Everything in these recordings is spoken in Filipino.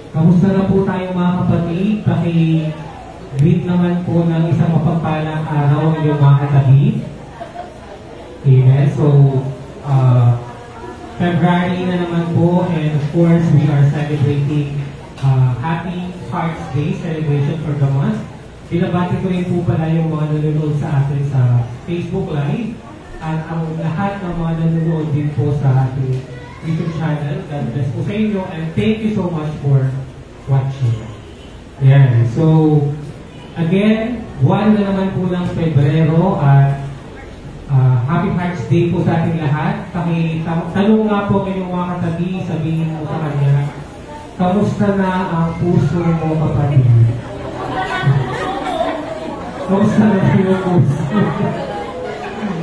Kamusta na po tayo mga kapatid? Paki-greet naman po ng isang mapagpalang araw ng mga katabi. Amen. So, February na naman po, and of course, we are celebrating Happy Hearts Day celebration for the month. Binabati ko rin po pala yung mga nanonood sa atin sa Facebook Live at ang lahat ng mga nanonood din po sa ating YouTube channel. God bless po sa inyo and thank you so much for watching. Ayan. So, again, buwan na naman po ng Pebrero at Happy Hearts Day po sa ating lahat. Tanong nga po kayong mga katabi, sabihin mo sa kanya, kamusta na ang puso mo, kapatid? Kamusta na yung puso?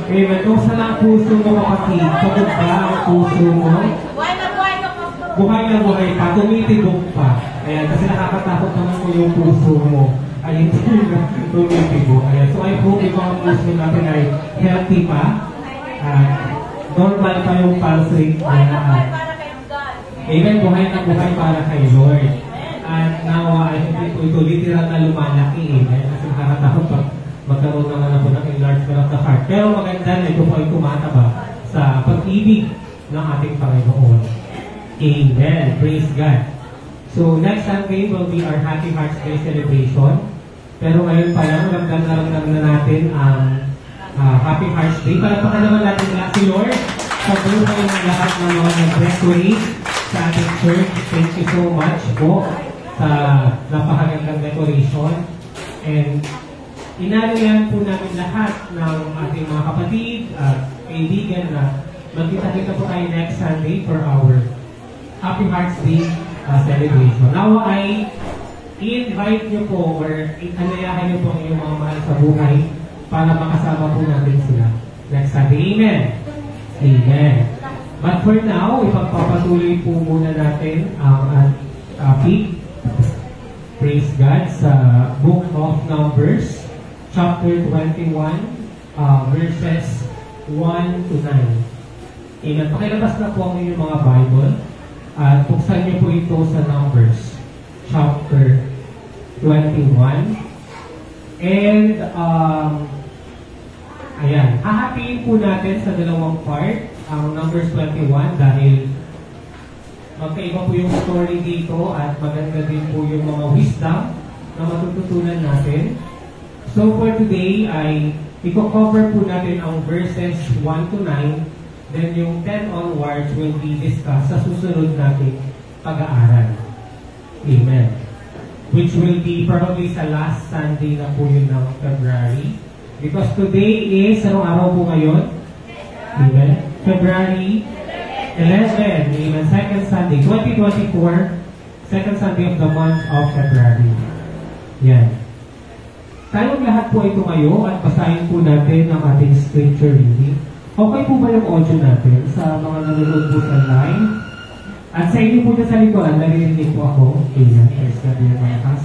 Amen. Kamusta na ang puso mo, kapatid? Pagod ba ang puso mo? Buhay na buhay ka pa. Buhay na buhay pa. Tumitibok pa. Ayan, kasi nakakatakot naman po yung puso mo. Ay, hindi na tumitibok. Ayan. So, I hope yung mga puso natin ay healthy pa. Normal pa yung pulse rate. Buhay na buhay para kayong God. Amen. Buhay na buhay para kay Lord. At now, I think ito literal na lumalaki. Kasi nakakatakot pa. Magkaroon naman ako ng enlargement of the heart. Pero maganda na ito po ay tumataba sa pag-ibig ng ating Panginoon. Amen. Praise God. So, next Sunday will be our Happy Hearts Day celebration. Pero ngayon pa lang, ramdam na natin ang Happy Hearts Day. Palapakan naman natin lahat si Lord sa buhay ng lahat ng mga nag-decorate sa ating church. Thank you so much po sa napakagandang decoration. And inalayan po namin lahat ng ating mga kapatid at kaibigan na magkita-kita po tayo next Sunday for our Happy Hearts Day celebration. Now ay i-invite nyo po or inayahan nyo po ang inyong mga mahal sa buhay para makasama po natin sila next Sunday. Amen. Amen. But for now, ipagpapatuloy po muna natin ang topic, praise God, sa Book of Numbers chapter 21 verses 1 to 9. Amen. Pakilabas na po ang inyong mga Bible at buksan niyo po ito sa Numbers chapter 21. And ayan, hahatiin po natin sa dalawang part ang Numbers 21 dahil magkaiba po yung story dito at maganda din po yung mga wisdom na matututunan natin. So for today ay i-cover po natin ang verses 1 to 9. Then yung 10 onwards will be discussed sa susunod nating pag-aaral. Amen. Which will be probably sa last Sunday na po yun ng February. Because today is, anong araw po ngayon? Amen. February 11. Amen. Second Sunday, 2024. Second Sunday of the month of February. Yan. Tayong lahat po ay tumayo at basahin po natin ang ating scripture reading. Okay po ba yung audio natin sa mga nanonood po sa live? At sa inyo po dyan sa likuan, narinig po ako. Amen. Praise God, yung mga kas.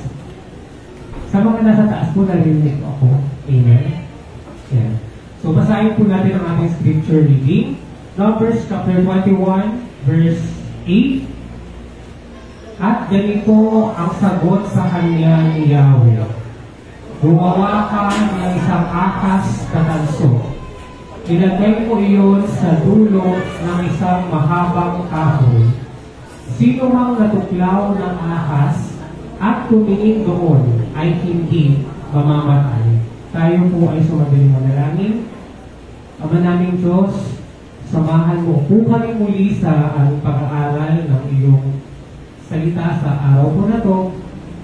Sa mga nasa taas po, narinig po ako. Amen. Yeah. So, basahin po natin ang ating scripture reading. Numbers chapter 21, verse 8. At ganito ang sagot sa kanya ni Yahweh. Gumawa ka ng isang akas na tanso. Ilagay mo iyon sa dulo ng isang mahabang kahoy. Sino mang natuklaw ng ahas at tumingin doon ay hindi mamamatay. Tayo po ay sumagaling manalangin. Ama naming Diyos, samahan mo po kami muli sa pag-aaral ng iyong salita sa araw po na to.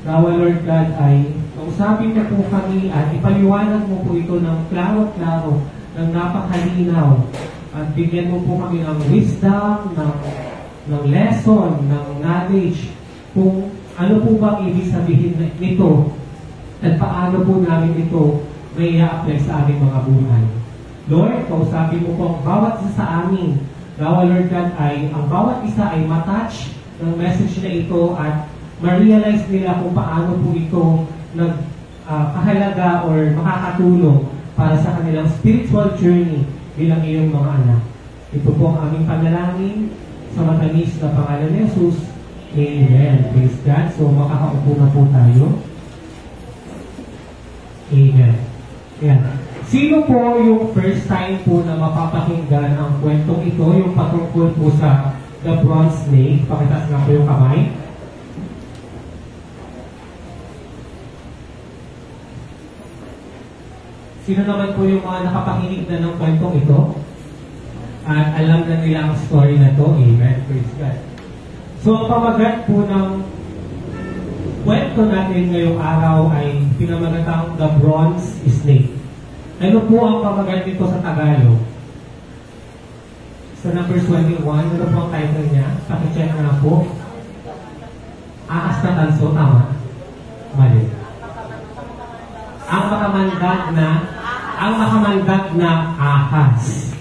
Nawa Lord God ay kausapin mo po kami at ipaliwanag mo po ito ng klaro-klaro, ng napakalinaw, at bigyan mo po kami ng wisdom, ng lesson, ng knowledge, kung ano po ba ibig sabihin nito at paano po namin ito may i-apply sa aming mga buhay. Lord, kausapin mo po ang bawat isa sa amin. Nawa Lord God ay ang bawat isa ay matouch ng message na ito at ma-realize nila kung paano po ito kahalaga or makakatulong para sa kanilang spiritual journey bilang iyong mga anak. Ito po ang aming panalangin sa matamis na pangalan ni Jesus. Amen. Praise God. So, makakaupo na po tayo. Amen. Ayan. Sino po yung first time po na mapapakinggan ang kwentong ito, yung patungkol po sa The Bronze Snake? Pakitaas nga po yung kamay. Sino naman po yung mga nakapakinig na ng kwentong ito? At alam na nila ang story na to. Amen. Praise God. So, ang pamagat po ng kwento natin ngayong araw ay pinamagatang The Bronze Snake. Ano po ang pamagat dito sa Tagalog? Sa number 21, ano po ang title niya? Pakicheck na po. Ahas na tanso, tama? Mali. Ang makamandag na ahas.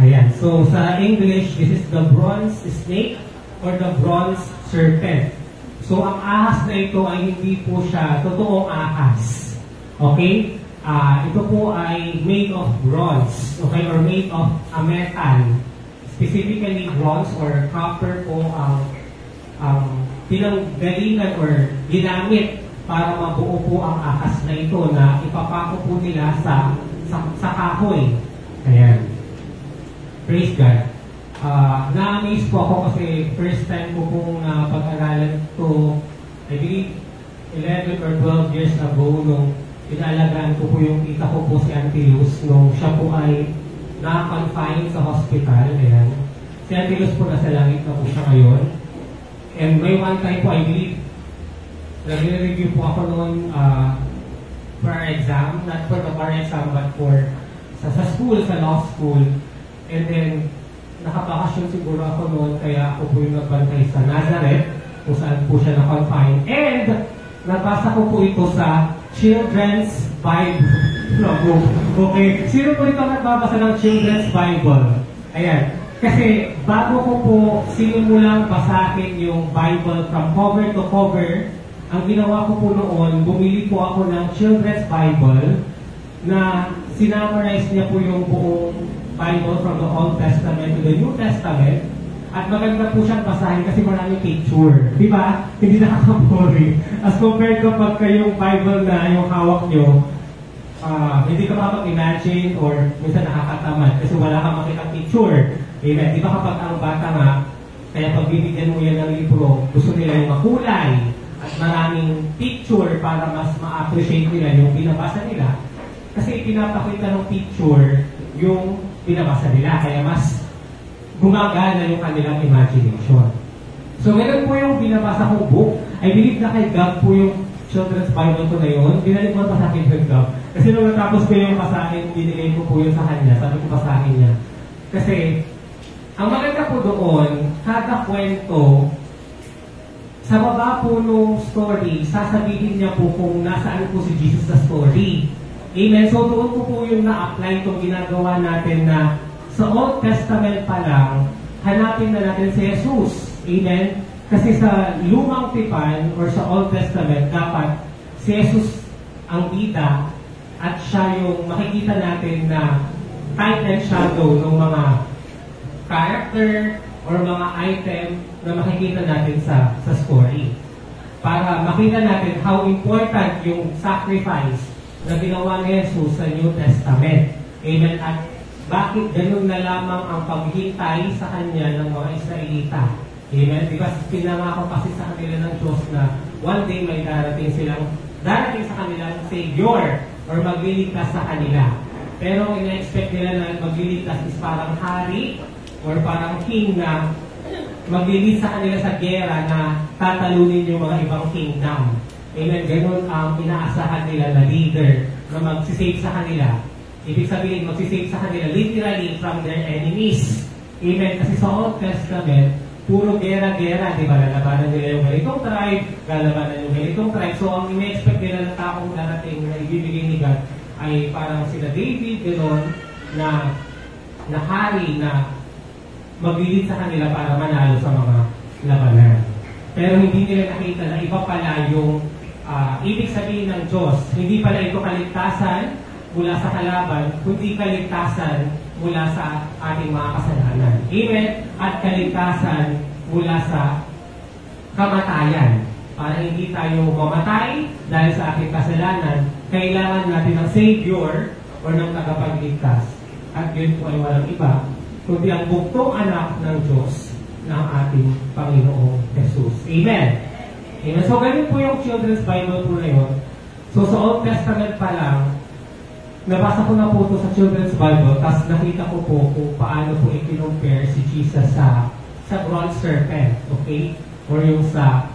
Ayan. So, sa English, this is the bronze snake or the bronze serpent. So, ang ahas na ito ay hindi po siya totoong ahas. Okay? Ito po ay made of bronze, okay, or made of a metal. Specifically, bronze or copper po ang pinanggalingan or ginamit para mabuo po ang ahas na ito na ipapako po nila sa kahoy. Ayan. Praise God. Na-amaze po ako kasi first time ko pong pag-aralan ito, I believe 11 or 12 years ago nung inalagaan ko po yung tita ko po si Auntie Luz nung siya po ay na-confine sa hospital. Ayan. Si Auntie Luz po nasa langit na po siya ngayon. And may one time po, I believe, nag-review po ako noon for our exam, not for the bar exam, but for sa school, sa law school. And then, nakabakasyon siguro ako noon, kaya ako po yung nagbantay sa Nazareth, kung saan po siya na-confine. And, nabasa ko po ito sa Children's Bible. Okay. Sino po ito nagbabasa ng Children's Bible? Ayan. Kasi bago ko po sinimulang basahin yung Bible from cover to cover, ang ginawa ko po noon, bumili po ako ng Children's Bible na sinamarize niya po yung buong Bible from the Old Testament to the New Testament. At maganda po siyang basahin kasi maraming picture. Di ba? Hindi nakaka-boring. As compared kapag kayong Bible na yung hawak nyo, hindi ka makapag-imagine or minsan nakakatamad kasi wala kang makikang picture. Amen. Di ba kapag ang bata nga, kaya pag bibigyan mo yan ng libro, gusto nila yung makulay at maraming picture para mas ma-appreciate nila yung binabasa nila. Kasi pinapakita ng picture yung binabasa nila. Kaya mas gumagana yung kanilang imagination. So, meron po yung binabasa kong book. I believe na kay Gab po yung Children's Bible ko na yun. Binalik ko pa sa akin kay Gab. Kasi nung natapos ko yung basahin, binigay ko po yun sa kanya. Sabi ko basahin niya. Kasi, ang maganda po doon, kada kwento, sa baba po nung story, sasabihin niya po kung nasaan po si Jesus sa story. Amen? So, doon po yung na-apply itong ginagawa natin na sa Old Testament pa lang, hanapin na natin si Jesus. Amen? Kasi sa Lumang Tipan or sa Old Testament, dapat si Jesus ang bida at siya yung makikita natin na type and shadow ng mga character or mga item na makikita natin sa story. Para makita natin how important yung sacrifice na ginawa ni Jesus sa New Testament. Amen? At bakit ganun na lamang ang paghintay sa kanya ng mga Israelita? Amen? Diba pinangako kasi sa kanila ng Diyos na one day may darating sa kanilang Savior or magliligtas sa kanila. Pero ina-expect nila na magliligtas is parang hari or parang king na magliligtas sa kanila sa gera na tatalunin yung mga ibang kingdom. Amen? Ganun ang inaasahan nila na leader na magsisave sa kanila. Ibig sabihin, magsisave sa kanila literally from their enemies. Amen? Kasi sa Old Testament, puro gera-gera, di ba? Lalabanan nila yung ganitong tribe, lalabanan yung ganitong tribe. So, ang ina-expect nila ng taong darating na ibibigay ni God ay parang sila David, gano'n, na hari na maglilid sa kanila para manalo sa mga labanan. Pero hindi nila nakita na iba pala yung ibig sabihin ng Diyos. Hindi pala ito kaligtasan mula sa kalaban, kundi kaligtasan mula sa ating mga kasalanan. Amen? At kaligtasan mula sa kamatayan. Para hindi tayo mamatay dahil sa ating kasalanan, kailangan natin ng Savior o ng tagapagligtas. At yun po ay walang iba, kundi ang buktong anak ng Diyos ng ating Panginoong Jesus. Amen. Amen. So, ganun po yung Children's Bible po na yun. So, sa Old Testament pa lang, nabasa ko na po ito sa Children's Bible, tapos nakita ko po kung paano po i-compare si Jesus sa bronze serpent, okay? Or yung sa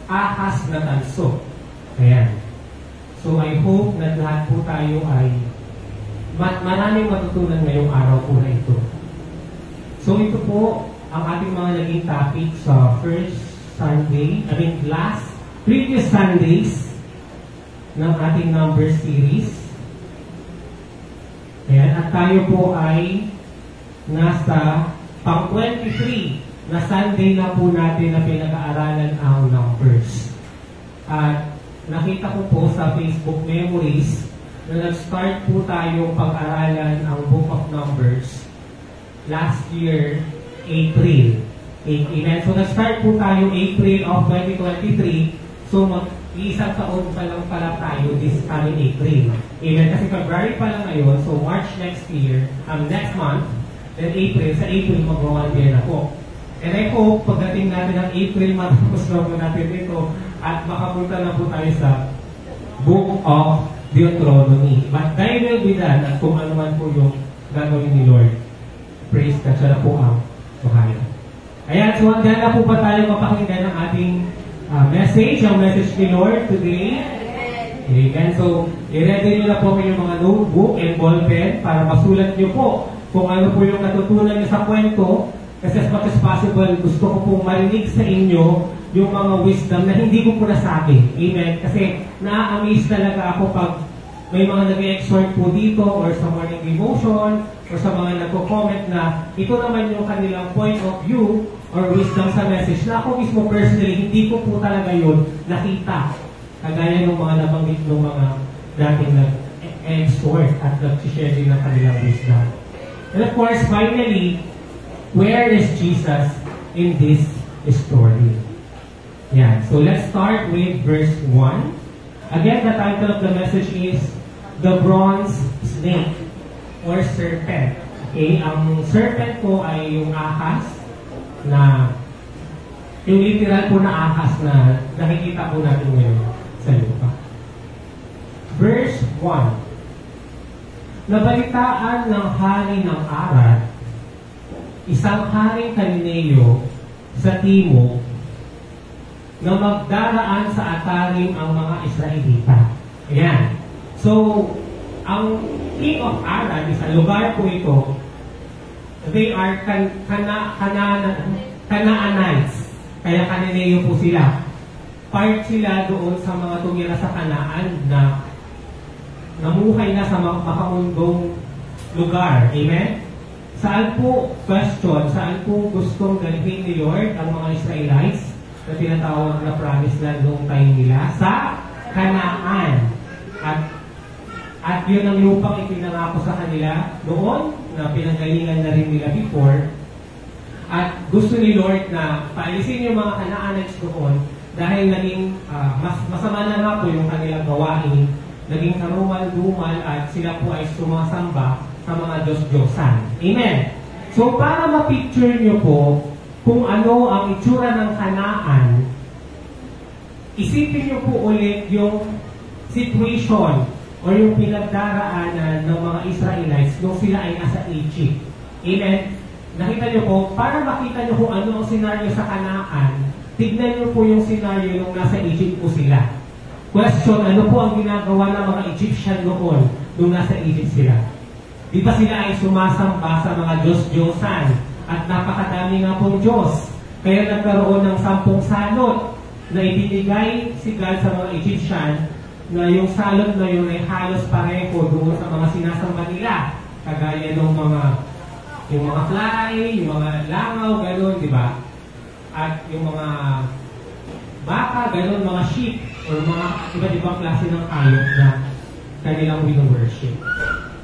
ahas na tanso. Ayan. So, I hope na lahat po tayo ay maraming matutunan ngayong araw po na ito. So, ito po ang ating mga naging topic sa previous Sundays ng ating number series. Ayan. At tayo po ay nasa pang 23 na Sunday na po natin na pinag-aaralan ang numbers. At nakita ko po sa Facebook Memories na nag-start po tayong pag-aralan ang Book of Numbers last year, April. Amen. So nag-start po tayo April of 2023. So mag-iisang taon pa lang pala tayo this coming April. Amen. Kasi February pa lang ngayon, so March next year, next month, then April, sa April mag-1 year na po. And I hope, pagdating natin ng April, matapos na po natin ito at makapunta na po tayo sa Book of Deuteronomy. But thy will be done at kung ano man po yung gagawin ni Lord. Praise God. Siya na po ang bahala. Ayan, so hanggang na po ba tayo mapakinggan ng ating message, ang message ni Lord today? Amen. So, i-ready nyo na po yung mga notebook and ballpen para masulat nyo po kung ano po yung natutunan nyo sa kwento. Kasi as much as possible, gusto ko pong marinig sa inyo yung mga wisdom na hindi ko po nasabi. Amen? Kasi na-amaze talaga ako pag may mga nag-exhort po dito or sa morning devotion or sa mga nagko-comment na ito naman yung kanilang point of view or wisdom sa message na ako mismo personally, hindi ko po talaga yun nakita. Kagaya ng mga nabanggit ng mga dating nag-exhort at nag-share din ng kanilang wisdom. And of course, finally, where is Jesus in this story? Yeah, so let's start with verse 1. Again, the title of the message is The Bronze Snake or Serpent. Okay, ang serpent po ay yung ahas na, yung literal po na ahas na nakikita po natin ngayon sa lupa. Verse 1. Nabalitaan ng hari ng Arad, isang haring Kalineo sa timog, na magdaraan sa atalim ang mga Israelita. Ayan. So, ang King of Arad, isang lugar po ito, they are Canaanites. Kaya Kalineo po sila. Part sila doon sa mga tumira sa Kanaan na namuhay na sa makamundong lugar. Amen? Saan po, question, saan po gustong dalhin ni Lord ang mga Israelites na tinatawag na promised land noong time nila? Sa Kanaan. At yun ang lupang ipinangako sa kanila noon na pinanggalingan na rin nila before. At gusto ni Lord na paalisin yung mga Canaanites doon dahil naging masama na nga po yung kanilang gawain, naging karumal-dumal at sila po ay sumasamba sa mga Diyos-Diyosan. Amen. So, para ma-picture nyo po kung ano ang itsura ng Kanaan, isipin nyo po ulit yung situation o yung pinagdaraanan ng mga Israelites nung sila ay nasa Egypt. Amen. Nakita nyo po, para makita nyo kung ano ang senaryo sa Kanaan, tignan nyo po yung senaryo nung nasa Egypt po sila. Question, ano po ang ginagawa ng mga Egyptian noon nung nasa Egypt sila? Di ba sila ay sumasamba sa mga Diyos-Diyosan at napakadami nga pong Diyos. Kaya nagkaroon ng 10 salot na ibinigay si God sa mga Egyptian na yung salot na yun ay halos pareho doon sa mga sinasamba nila. Kagaya ng yung mga fly, yung mga langaw, gano'n, di ba? At yung mga baka, gano'n, mga sheep, or mga iba't-ibang klase ng hayop na kanilang wino-worship.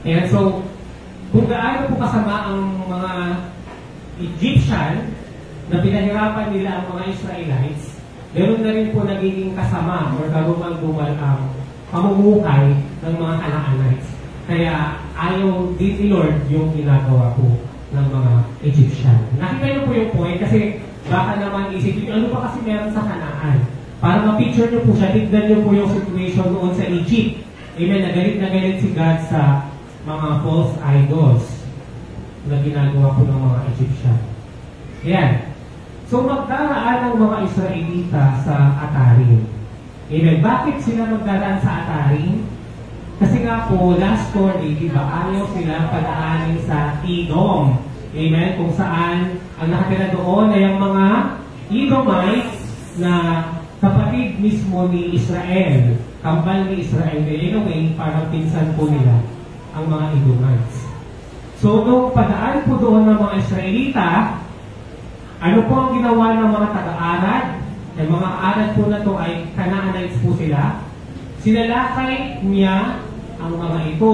And so, kung gaano po kasama ang mga Egyptian na pinahirapan nila ang mga Israelites, meron na rin po nagiging kasama or karumal-dumal ang pamumuhay ng mga Canaanites. Kaya ayaw din ni Lord yung ginagawa po ng mga Egyptian. Nakita niyo po yung point kasi baka naman isipin, ano pa kasi meron sa Canaan? Para ma-picture niyo po siya, tignan niyo po yung situation noon sa Egypt. Amen, na galit si God sa mga false idols na ginagawa po ng mga Egyptian. Ayan. So magdaraan ng mga Israelita sa Atarim. Amen. Bakit sila magdaraan sa Atarim? Kasi nga po, last story, diba, ayaw sila padaanin sa Edom. Amen? Kung saan ang nakatira doon ay ang mga Edomites na kapatid mismo ni Israel. Kambal ni Israel. In a way, parang pinsan po nila ang mga Edomites. So, nung padaan po doon ng mga Israelita, ano po ang ginawa ng mga taga-Arad? Ang mga Arad po na to ay Canaanites po sila. Sinalakay niya ang mga ito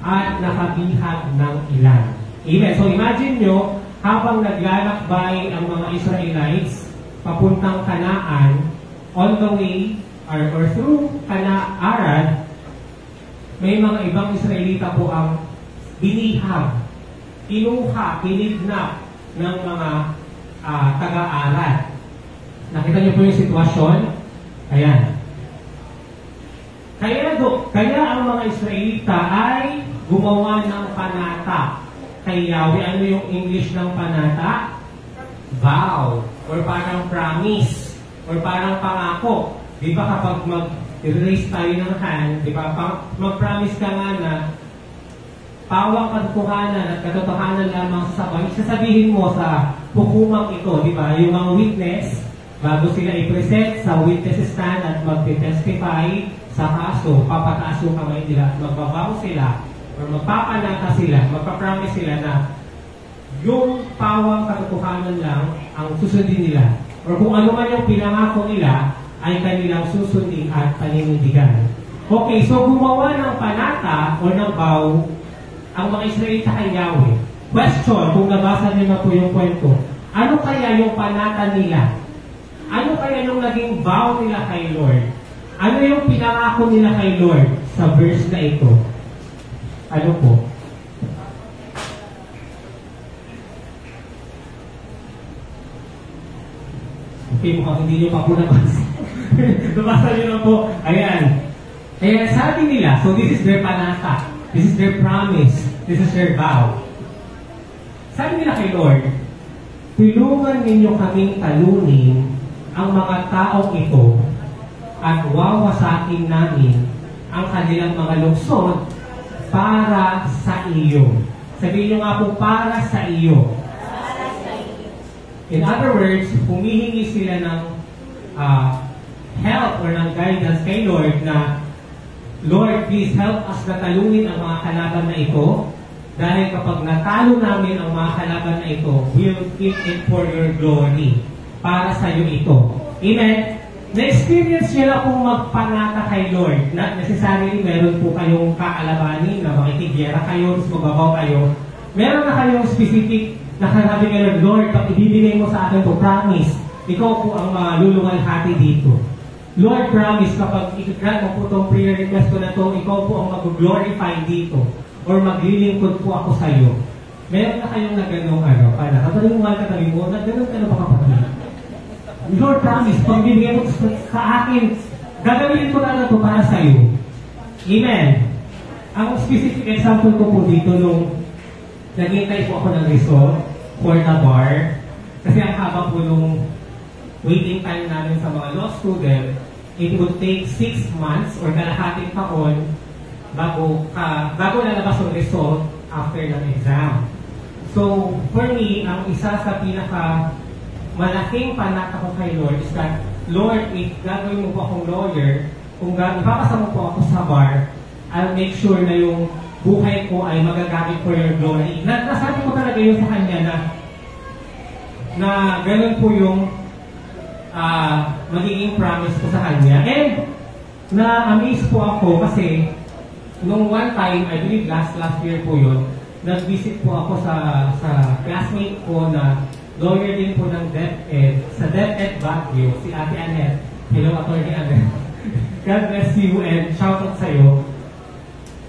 at nakabihag ng ilan. Amen. So imagine nyo, habang naglalakbay ang mga Israelites papuntang Canaan, on the way or through Arad, may mga ibang Israelita po ang binihag, kinuha, kinidnap ng mga taga-Arad. Nakita niyo po yung sitwasyon? Ayan. Kaya ang mga Israelita ay gumawa ng panata kay Yahweh. Ano yung English ng panata? Vow. Or parang promise. Or parang pangako. Di ba kapag mag-raise tayo ng hand, di ba, mag-promise ka nga na pawang katotohanan at katotohanan lamang sa sabay, sasabihin mo sa hukumang ito, di ba, yung mga witness, bago sila i-present sa witness stand at mag-testify sa kaso, papataas yung kamay nila, magbabaw sila, or magpapanata sila, magpapromise sila na yung pawang katotohanan lang ang susundin nila. Or kung ano man yung pinangako nila, ay kanilang susundin at paninindigan. Okay, so gumawa ng panata o ng vow ang mga Israelita kay Yahweh. Question, kung nabasa niyo na po yung kwento, ano kaya yung panata nila? Ano kaya yung naging vow nila kay Lord? Ano yung pinangako nila kay Lord sa verse na ito? Ano po? Okay, mukhang hindi nyo pa po nabasa. Nabasa nyo na po. Ayan. Kaya sabi nila, so this is their panata. This is their promise. This is their vow. Sabi nila kay Lord, tulungan ninyo kaming talunin ang mga taong ito at wawasakin namin ang kanilang mga lungsod para sa iyo. Sabihin nyo nga po, para sa iyo. In other words, humihingi sila ng help or ng guidance kay Lord na, Lord, please help us na talunin ang mga kalaban na ito dahil kapag natalo namin ang mga kalaban na ito, we'll keep it for your glory. Para sa iyo ito. Amen? Na-experience nyo na kung magpanata kay Lord. Not necessarily meron po kayong kakalabanin na makikigyera kayo, tapos magbabaw kayo. Meron na kayong specific na kanabi kayo, Lord, pag ibibigay mo sa akin to, promise, ikaw po ang luluwalhati dito. Lord, promise, kapag i-grant mo po itong prayer request ko na to, ikaw po ang mag-glorify dito or maglilingkod po ako sa iyo. Meron na kayong na gano'ng para kapag yung mahal katabi mo, na gano'n ka na ba kapatid? Lord, promise, pag bibigay mo sa akin, gagawin ko na ito para sa iyo. Amen. Ang specific example ko po dito nung naghintay po ako ng resort for the bar. Kasi ang haba po nung waiting time namin sa mga law student, it would take 6 months or kalahating taon bago lalabas yung result after ng exam. So, for me, ang isa sa pinaka malaking panata ko kay Lord is that, Lord, if gagawin mo po akong lawyer, kung ipapasa mo po ako sa bar, I'll make sure na yung buhay ko ay magagamit for your glory. Nasabi ko talaga yun sa kanya na ganun po yung magiging promise ko sa kanya. And na-amaze po ako kasi nung one time, I believe last year po yun, nag-visit po ako sa classmate ko na lawyer din po ng DepEd. Sa DepEd Baguio, si Ate Annette. Hello, Attorney Annette. God bless you and shoutout sa'yo.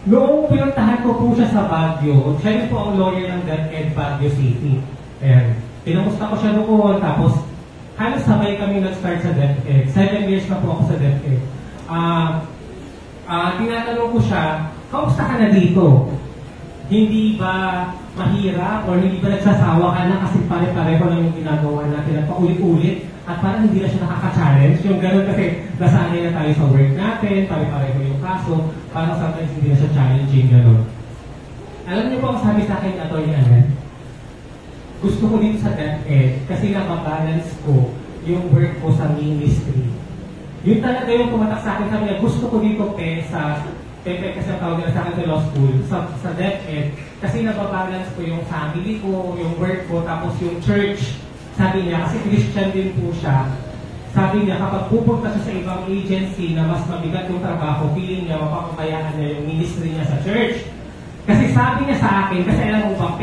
Noong pinuntahan ko po siya sa Baguio, siya rin po ang lawyer ng DepEd Baguio City. Ayan. Pinamusta ko siya noon, tapos halos sabay kami nag-start sa DepEd. 7 years na po ako sa DepEd. Tinatanong ko siya, kamusta ka na dito? Hindi ba mahirap o hindi ba nagsasawa ka na kasi pare-pareho lang yung ginagawa natin at paulit-ulit at parang hindi na siya nakaka-challenge? Yung gano'n kasi nasanay na tayo sa work natin, pare-pareho yung kaso, parang sometimes hindi na siya challenging, gano'n. Alam niyo po ang sabi sa akin, Atty. Annette? Gusto ko dito sa DepEd kasi nababalance ko yung work ko sa ministry. Yun talaga yung tumatak sa akin, sabi niya, gusto ko dito sa Pepe kasi ang tawag nila sa akin sa law school, sa DepEd, kasi nababalance ko yung family ko, yung work ko, tapos yung church. Sabi niya, kasi Christian din po siya, sabi niya, kapag pupunta siya sa ibang agency na mas mabigat yung trabaho, feeling niya, mapapabayaan niya yung ministry niya sa church. Kasi sabi niya sa akin, kasi alam mo ba,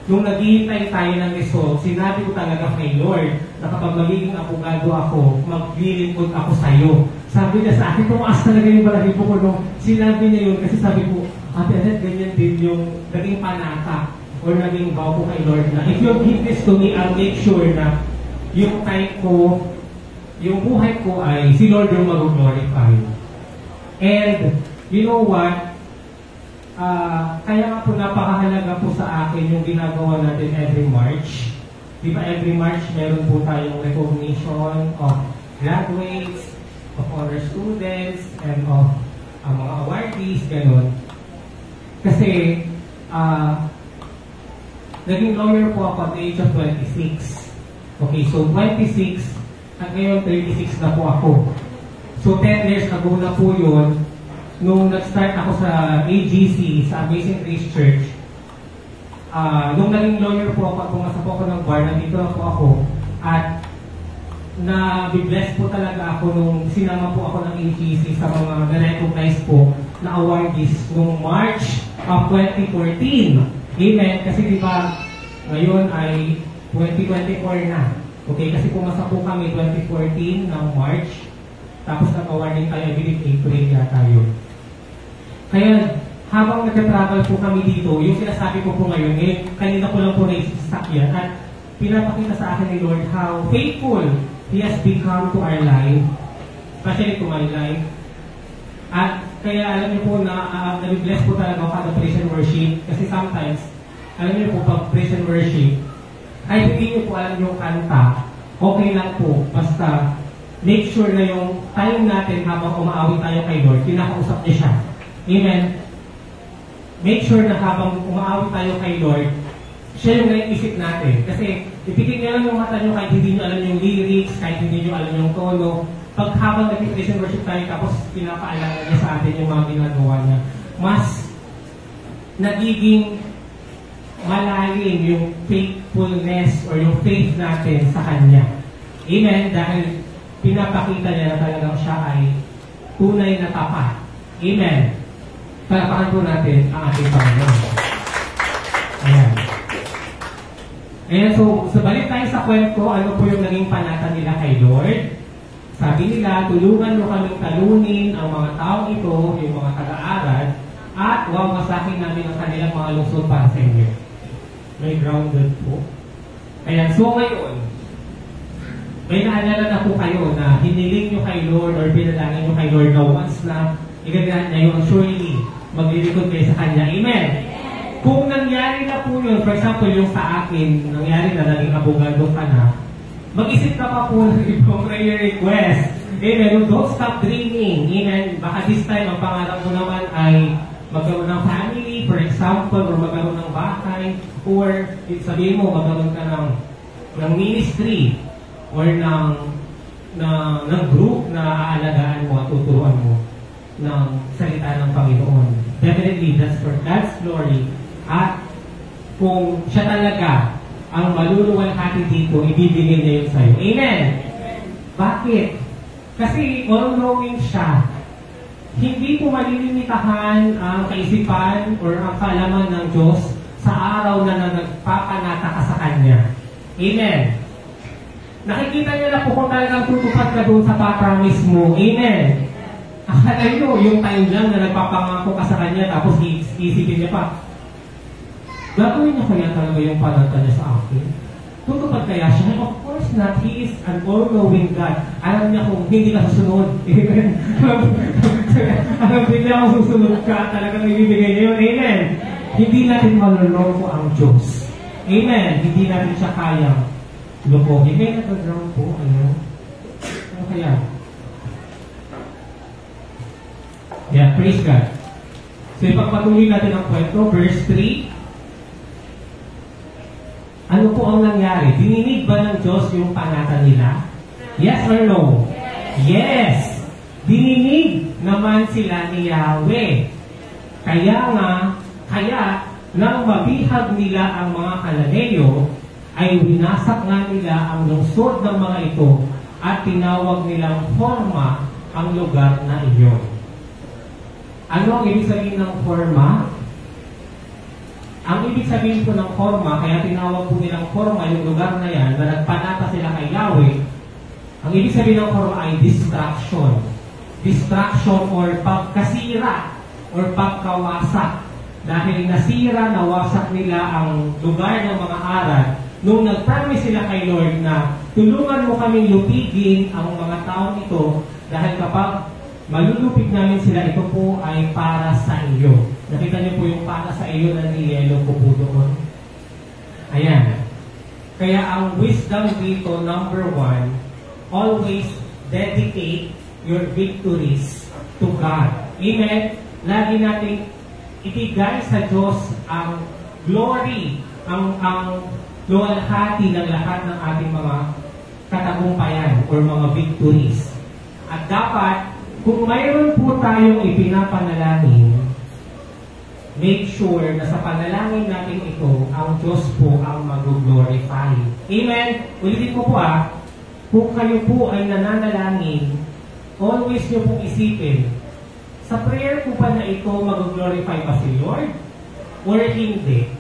nung naghihintay tayo ng result, sinabi ko talaga kay Lord na kapag magiging abogado ako, maglilingkod ako sa'yo. Sabi niya sa akin, tumaas talaga yung balahibo ko nung sinabi niya yun kasi sabi ko, Ate Annette, ganyan din yung naging panata or naging vow ko kay Lord na if you give this to me, I'll make sure na yung time ko, yung buhay ko ay si Lord yung mag-glorify. And you know what? Kaya nga po napakahalaga po sa akin yung ginagawa natin every March. Di ba every March meron po tayong recognition of graduates, of honor students, and of mga awardees, gano'n. Kasi naging lawyer po ako at the age of 26. Okay, so 26 at ngayon 36 na po ako. So 10 years ago na po yun. Nung nag-start ako sa AGC, sa Amazing Grace Church, nung naging lawyer po ako, pumasok po ako ng bar, nandito na po ako, at na-bless po talaga ako nung sinama po ako ng AGC sa mga na-recognize po na awardees nung March of 2014. Amen? Kasi di ba, ngayon ay 2024 na. Okay, kasi pumasok po kami 2014 ng March, tapos nag-awarding tayo, I believe April yata yun. Kaya, habang nag-travel po kami dito, yung sinasabi ko po ngayon, kanina ko lang po naisasakyan at pinapakita sa akin ni Lord how faithful He has become to our life, especially to my life. At kaya alam niyo po na na-bless po talaga ako kada praise and worship kasi sometimes, alam niyo po pag praise and worship, ay hindi niyo po alam yung kanta, okay lang po, basta make sure na yung time natin habang umaawit tayo kay Lord, kinakausap niya siya. Amen. Make sure na habang umaawit tayo kay Lord, siya yung naiisip natin. Kasi ipigil niyo lang yung mata niyo kahit hindi niyo alam yung lyrics, kahit hindi niyo alam yung tono. Pag habang nag-praise and worship tayo, tapos pinapaalala niya sa atin yung mga ginagawa niya, mas nagiging malalim yung faithfulness or yung faith natin sa Kanya. Amen. Dahil pinapakita niya na talagang siya ay tunay na tapat. Amen. Palapakan po natin ang ating Panginoon. Ayan. Ayan, so balik tayo sa kwento, ano po yung naging panata nila kay Lord. Sabi nila, tulungan mo kaming talunin ang mga taong ito, yung mga taga-aral, at huwag masakin namin ang kanilang mga lungsod para sa inyo. May grounded po. Ayan, so ngayon, may naalala na po kayo na hiniling nyo kay Lord or pinalangin nyo kay Lord na once na igagaan niya yung surely maglilikod kayo sa Kanya. Amen? Kung nangyari na po yun, for example, yung sa akin, nangyari na naging abogado ka na, mag-isip ka pa po ng ibang prayer request. Amen? Don't stop dreaming. Amen? Baka this time, ang pangarap mo naman ay magkaroon ng family, for example, or magkaroon ng bahay, or sabihin mo, magkaroon ka ng ministry, or ng group na aalagaan mo at tuturuan mo ng salita ng Panginoon. Definitely, that's for God's glory. At kung siya talaga ang maluluwalhati dito, ibibigay niya yun sa'yo. Amen? Bakit? Kasi all-knowing siya. Hindi po malilimitahan ang kaisipan or ang kaalaman ng Diyos sa araw na nagpapanata ka sa Kanya. Amen. Nakikita niyo na po kung talagang tutupad ka doon sa papromise mo. Amen. Akala nyo, yung time lang na nagpapangako ka sa kanya tapos iisipin niya pa, gagawin niya kaya talaga yung panata niya sa akin? Tutupad kaya siya? Of course not. He is an all-knowing God. Alam niya kung hindi ka susunod. Amen. Alam niya kung susunod ka, talagang ibibigay niya yun. Amen. Hindi natin maluloko ang Diyos. Amen. Hindi natin siya kayang lukohin. May nag-ground po. Ano kaya? Yeah, praise God. So, ipagpatuloy natin ang kwento. Verse 3. Ano po ang nangyari? Dininig ba ng Diyos yung panata nila? Yes or no? Yes! Dininig naman sila ni Yahweh. Kaya nang mabihag nila ang mga Kananeyo, ay winasak nga nila ang lungsod ng mga ito at tinawag nilang Horma ang lugar na iyon. Ano ang ibig sabihin ng Horma? Ang ibig sabihin po ng Horma, kaya tinawag po nilang Horma yung lugar na yan, na nagpanata sila kay Yahweh. Ang ibig sabihin ng Horma ay distraction. Distraction or pagkasira or pagkawasak. Dahil nasira, nawasak nila ang lugar ng mga aral nung nag-promise sila kay Lord na tulungan mo kaming lupigin ang mga taong ito dahil kapag malulupig namin sila, ito po ay para sa iyo. Nakita niyo po yung para sa iyo na niyelo ko po doon. Ayan. Kaya ang wisdom dito, number 1, always dedicate your victories to God. Amen? Lagi nating ibigay sa Diyos ang glory, ang luwalhati ng lahat ng ating mga katagumpayan or mga victories. At dapat, kung mayroon po tayong ipinapanalangin, make sure na sa panalangin natin ito, ang Diyos po ang mag-glorify. Amen? Ulitin ko po kung kayo po ay nananalangin, always nyo pong isipin, sa prayer ko pa na ito, mag-glorify ba si Lord? Or hindi?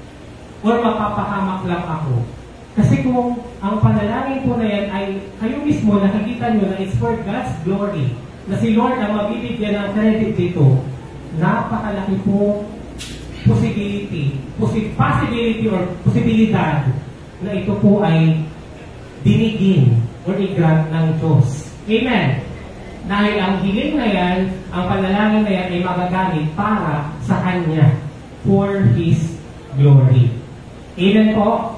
Or mapapahamak lang ako? Kasi kung ang panalangin po na yan ay kayo mismo nakikita nyo na it's for God's glory, na si Lord ang mabibigyan ng credit dito, napakalaki po possibility or posibilidad na ito po ay dinigin or i-grant ng Diyos. Amen? Dahil ang hiling na yan, ang panalangin na yan ay magagamit para sa Kanya for His glory. Amen po?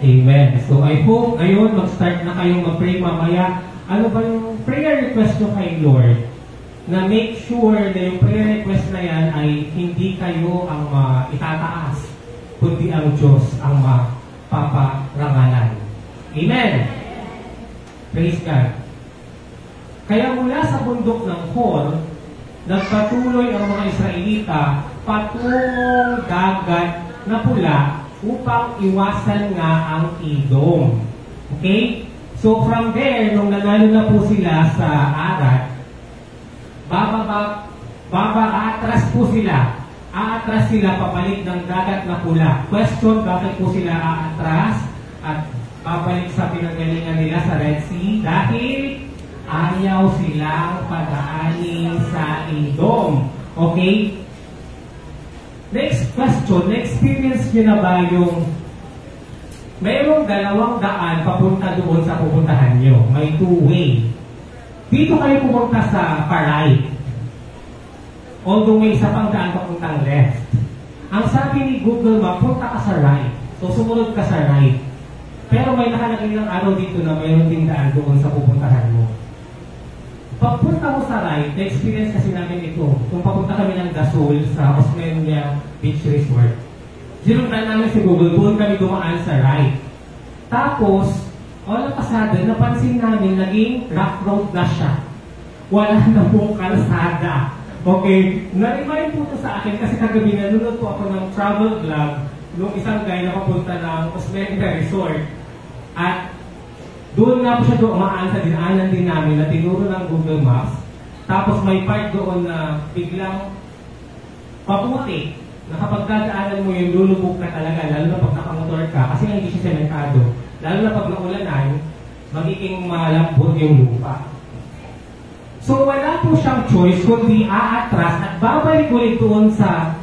Amen. So I hope ngayon mag-start na kayong mag-pray mamaya. Ano ba yung prayer request nyo kay Lord? Na make sure na yung prayer request na yan ay hindi kayo ang itataas, kundi ang Diyos ang mapaparangalan. Amen. Praise God. Kaya mula sa bundok ng Hor, nagpatuloy ang mga Israelita patungong dagat na pula upang iwasan nga ang Edom. Okay? So from there, nung nanalo na po sila sa Arad, aatras po sila. Aatras sila pabalik ng dagat na pula. Question, bakit po sila aatras at babalik sa pinanggalingan nila sa Red Sea? Dahil ayaw silang padaanin sa Edom. Okay? Next question, na-experience nyo na ba yung mayroong 2 daan papunta doon sa pupuntahan nyo? May 2-way. Dito kayo pumunta sa right. Although may isa pang daan papuntang left. Ang sabi ni Google Map, punta ka sa right. So sumunod ka sa right. Pero may nakalagay ng araw dito na mayroon din daan doon sa pupuntahan mo. Pagpunta mo sa right, na-experience kasi namin ito. Kung papunta kami ng Gasol sa Osmeña Beach Resort, sinundan namin si Google, doon kami dumaan sa right. Tapos, all of a sudden, napansin namin naging rough road na siya. Wala na pong kalsada. Okay, na-remind po ito sa akin kasi kagabi nanonood po ako ng travel vlog nung isang guy na papunta ng Osmeña Resort. At doon nga po siya umaan sa dinaanan din namin na tinuro ng Google Maps. Tapos may part doon na biglang paputi na kapag dadaanan mo yung lulubog ka talaga, lalo na pag nakamotor ka, kasi hindi siya sementado. lalo na pag naulanan, magiging malambot yung lupa. So wala po siyang choice kundi aatras at babalik ulit doon sa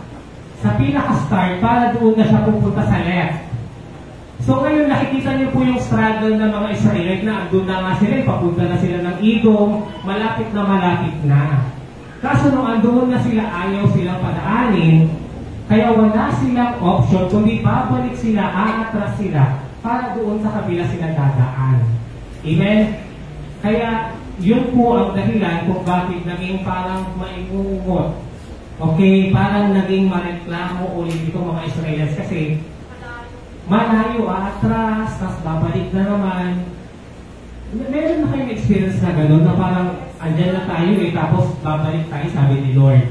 pinaka-start para doon na siya pupunta sa left. So ngayon nakikita niyo po yung struggle ng mga Israelite na andun na nga sila, papunta na sila ng Edom, malapit na. Kaso nung andun na sila, ayaw silang padaanin, kaya wala silang option kundi babalik sila, aatras sila para doon sa kabila sila dadaan. Amen? Kaya yun po ang dahilan kung bakit naging parang maiungot. Okay, parang naging mareklamo ulit itong mga Israelites kasi malayo, atras, tapos babalik na naman. Meron na kayong experience na gano'n na parang andyan na tayo tapos babalik tayo, sabi ni Lord.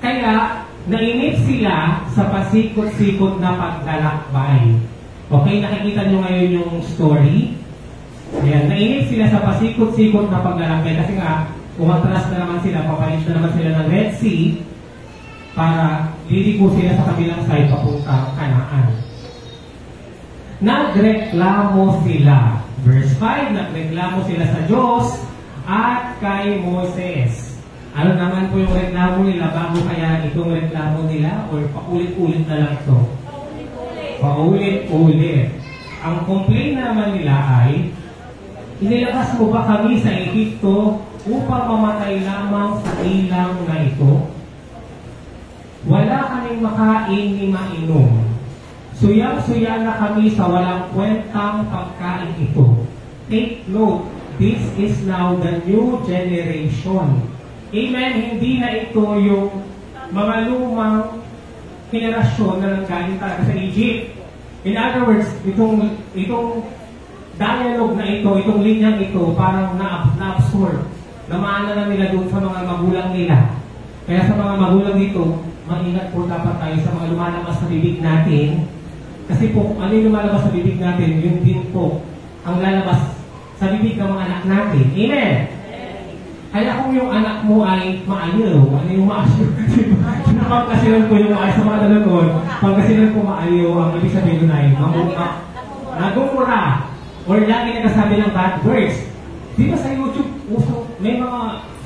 Kaya nainip sila sa pasikot-sikot na paglalakbay. Okay, nakikita nyo ngayon yung story. Nainip sila sa pasikot-sikot na paglalakbay kasi nga, umatras na naman sila, papalit na naman sila ng Red Sea para liliko sila sa kabilang side papunta Kanaan. Nagreklamo sila. Verse 5, nagreklamo sila sa Diyos at kay Moses. Ano naman po yung reklamo nila? Bago kaya itong reklamo nila? O paulit-ulit na lang ito? Paulit-ulit. Ang complaint naman nila ay, inilabas mo ba kami sa Egypto upang mamatay lamang sa ilang na ito? Wala kaming makain ni mainom. Suyang-suya na kami sa walang kwentang pagkain ito. Take note, this is now the new generation. Amen? Hindi na ito yung mga lumang henerasyon na nanggaling talaga sa Egypt. In other words, itong dialogue na ito, itong linyang ito, parang na-absorb. Namaana na nila doon sa mga magulang nila. Kaya sa mga magulang dito, maingat po dapat tayo sa mga lumalabas sa bibig natin. Kasi po, ano yung lumalabas sa bibig natin, yun din po ang lalabas sa bibig ng mga anak natin. Amen? Kaya kung yung anak mo ay maaliw, ano yung maaliw? Pagkasinan ko yung sa mga nanonood, pagkasinan ko maaliw, ang ibig sabihin na yun, nagumura, or lagi nagkasabi ng bad words. Di ba sa YouTube, may mga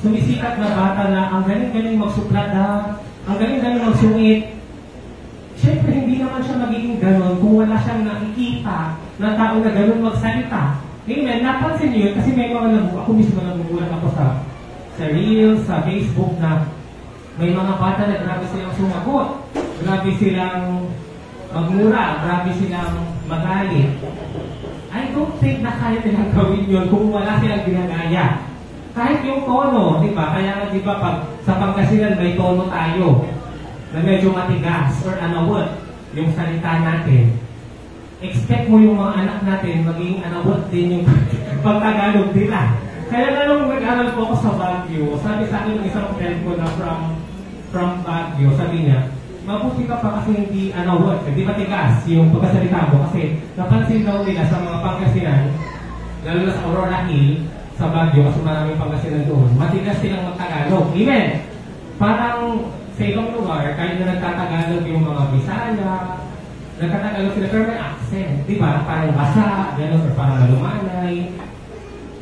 sumisikat na bata na ang galing-galing magsuplada, ang galing-galing magsungit. Siyempre, hindi naman siya magiging ganon kung wala siyang nakikita na tao na ganon magsalita. Amen, napansin niyo yun kasi may mga ako mismo nagugulat ako sa Reels, sa Facebook na may mga bata na grabe silang sumagot, grabe silang magmura, grabe silang magalit. I don't think na kaya nilang gawin yun kung wala silang ginagaya. Kahit yung tono, di ba? Kaya nga, di ba, pag sa Pangasinan may tono tayo na medyo matigas or anawot yung salita natin. Expect mo yung mga anak natin maging anawot din yung pagtagalog nila. Kaya na nung nag-aral po ako sa Baguio, sabi sa akin ng isang friend ko na from Baguio, sabi niya, mabuti ka pa kasi hindi anawot, hindi matigas yung pagkasalita mo kasi napansin daw nila sa mga Pangasinan, lalo na sa Aurora Hill, sa Baguio, kasi maraming Pangasinan doon, matigas silang magtagalog. Amen! Parang sa ibang lugar, kahit na nagtatagalog yung mga Bisaya, nagtatagalog sila pero may accent. Di ba? Parang basa, gano'n, or parang lumanay.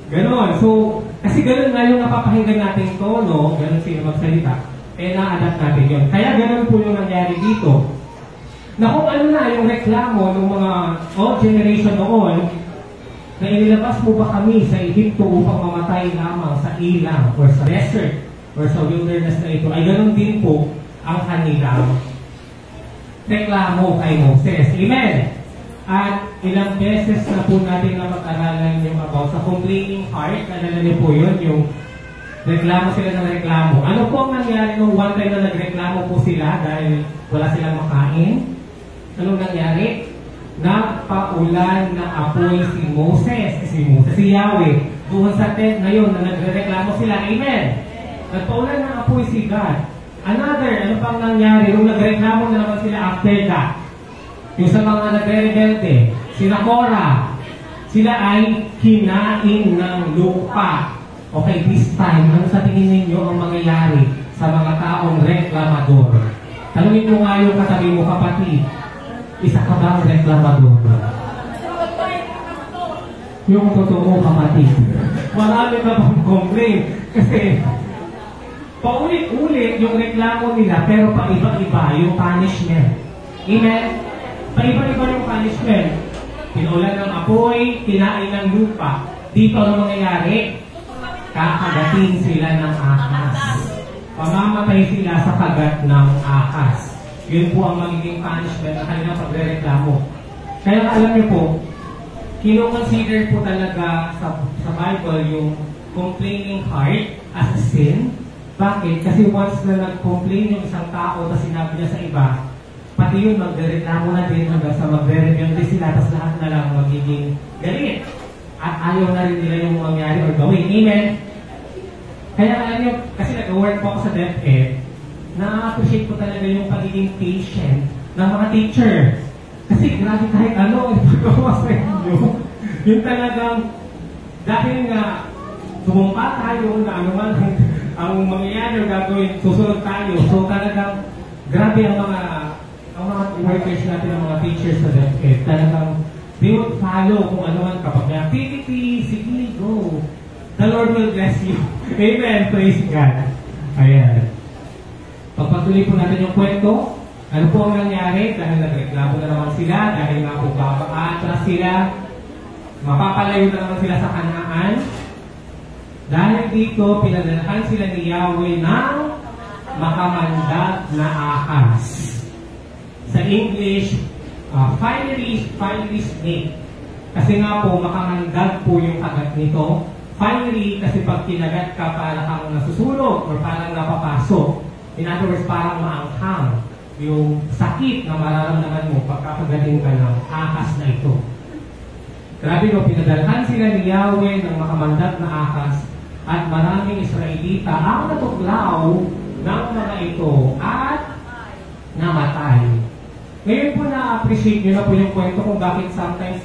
Gano'n. So, kasi gano'n nga yung napapahinggan natin tono, gano'n sila magsalita, na-adapt natin yun. Kaya gano'n po yung nangyari dito. Na kung ano na yung reklamo ng mga old generation noon, na inilabas mo ba kami sa Egypto upang mamatay lamang sa ilang or sa desert or sa wilderness na ito, ay ganoon din po ang kanilang reklamo kay Moses. Amen! At ilang beses na po natin na mag-aralan yung about sa complaining heart. Alala niyo po yun, yung reklamo sila ng reklamo. Ano po ang nangyari nung one time na nagreklamo po sila dahil wala silang makain? Anong nangyari? Nagpaulan ng apoy si Moses. Si Yahweh. Doon sa tent na yun na nagreklamo sila. Amen! Nagpaulan ng apoy si God. Another, ano pang nangyari? Nung nagreklamo na naman sila after that, yung sa mga nagre-rebelde, sila Korah, sila ay kinain ng lupa. Okay, this time, ano sa tingin ninyo ang mangyayari sa mga taong reklamador? Tanungin mo nga yung katabi mo, kapatid. Isa ka bang reklamador? Yung totoo, kapatid. Marami na bang complain. Kasi, paulit-ulit yung reklamo nila, pero paiba-iba yung punishment. Amen? Paiba-iba yung punishment. Pinulan ng apoy, kinain ng lupa. Dito ano mangyayari? Kakagatin sila ng ahas. Pamamatay sila sa kagat ng ahas. Yun po ang magiging punishment ng kanilang pagrereklamo. Kaya alam niyo po, kino-consider po talaga sa Bible yung complaining heart as a sin. Bakit? Kasi once na nag-complain yung isang tao na sinabi niya sa iba, pati yun magrereklamo na din hanggang sa magre-rebel din sila, tapos lahat na lang magiging galit. At ayaw na rin nila yung mangyari or gawin. Amen? Kaya alam niyo, kasi nag-work po ako sa DepEd, na-appreciate ko talaga yung pagiging patient ng mga teacher. Kasi grabe kahit ano, ipagawa sa inyo. Yung talagang, dahil nga, sumumpa tayo na ano man ang mangyayari o gagawin, susunod tayo. So talagang, grabe ang mga workers natin, ang mga teachers sa DepEd. Talagang, they would follow kung ano man kapag may activity, sige, go. The Lord will bless you. Amen. Praise God. Ayan. Pagpatuloy po natin yung kwento, ano po ang nangyari? Dahil nagreklamo na naman sila, dahil nga po papaatras sila, mapapalayo na naman sila sa Kanaan. Dahil dito, pinadalahan sila ni Yahweh ng makamandag na ahas. Sa English, fiery snake. Kasi nga po, makamandag po yung kagat nito. Fiery, kasi pag kinagat ka, para kang nasusunog or parang napapasok. In other words, parang maanghang yung sakit na mararamdaman mo pagkakagaling ka ng ahas na ito. Grabe no, pinadalhan sila ni Yahweh ng makamandag na ahas at maraming Israelita ang natuklaw ng mga ito at namatay. Ngayon po na-appreciate nyo na po yung kwento kung bakit sometimes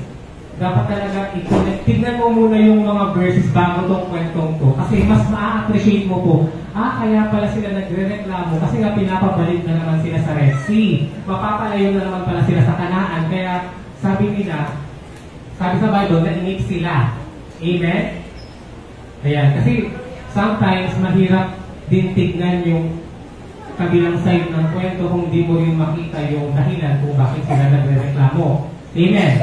dapat talaga i-connect. Tignan mo muna yung mga verses bago tong kwentong to. Kasi mas ma-appreciate mo po, kaya pala sila nagre-reklamo kasi nga pinapabalik na naman sila sa Red Sea. Mapapalayo na naman pala sila sa Kanaan. Kaya sabi nila, sabi sa Bible, nainip sila. Amen? Ayan. Kasi sometimes mahirap din tignan yung kabilang side ng kwento kung di mo rin makita yung dahilan kung bakit sila nagre-reklamo. Amen?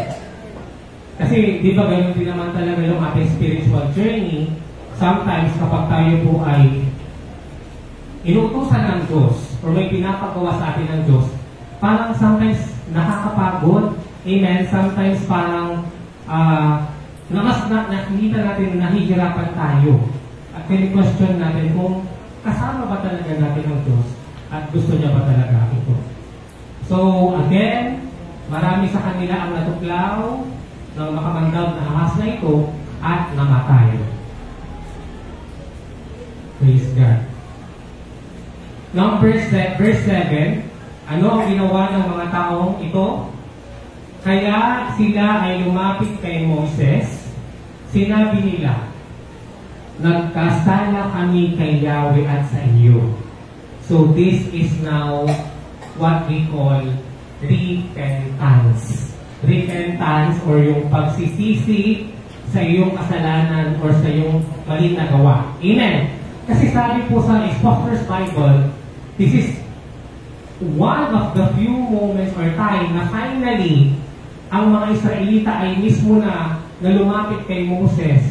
Kasi di ba ganun din naman talaga yung ating spiritual journey. Sometimes kapag tayo po ay inuutusan ng Diyos or may pinapagawa sa atin ng Diyos, parang sometimes nakakapagod. Amen? Sometimes parang nakikita natin nahihirapan tayo. At question natin kung kasama ba talaga natin ang Diyos at gusto niya ba talaga ito. So again, marami sa kanila ang natuklaw ng makamandag na ahas na ito at namatay. Praise God. Now verse 7, ano ang ginawa ng mga taong ito? Kaya sila ay lumapit kay Moses. Sinabi nila, nagkasala kami kay Yahweh at sa iyo. So this is now what we call repentance. Repentance or yung pagsisisi sa iyong kasalanan or sa iyong mali na gawa. Amen? Kasi sabi po sa Expostor's Bible, this is one of the few moments or time na finally ang mga Israelita ay mismo na lumapit kay Moses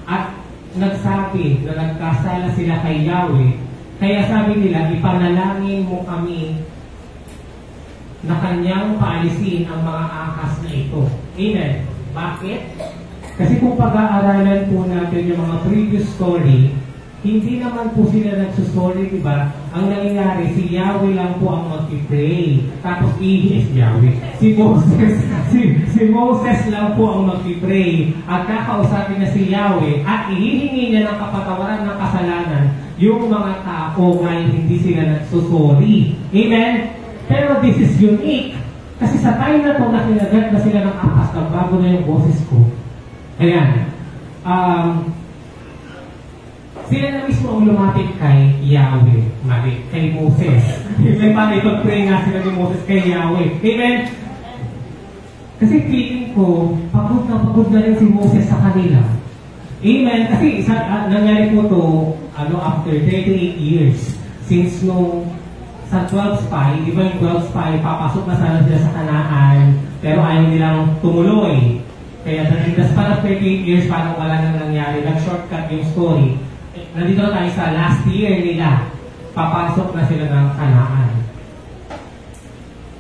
at nagsabi na nagkasala sila kay Yahweh. Kaya sabi nila, ipanalangin mo kami na kanyang paalisin ang mga ahas na ito. Amen. Bakit? Kasi kung pag-aaralan po natin yung mga previous story, hindi naman po sila nagsustory, diba? Ang nangyayari, si Yahweh lang po ang mag-pray. Tapos ihis Yahweh. Si Moses lang po ang mag-pray. At kakausapin na si Yahweh at ihihingi niya ng kapatawaran ng kasalanan yung mga tao ngayon hindi sila nagsustory. Amen? Pero this is unique. Kasi sa time na ito, nakinagat na sila ng ahas, nagbago na yung boses ko. Ayan. Sila na mismo ang lumapit kay Yahweh. Mali, kay Moses. May paano ipag-pray nga sila ni Moses kay Yahweh. Amen? Kasi feeling ko, pagod na rin si Moses sa kanila. Amen. Kasi nangyari po to after 38 years. Since nung sa 12 spy, di ba yung 12 spy, papasok na sana sila sa Kanaan, pero ayaw nilang tumuloy. Kaya that's para 38 years, parang wala nang nangyari. Nag-shortcut yung story. Nandito na tayo sa last year nila. Papasok na sila ng Kanaan.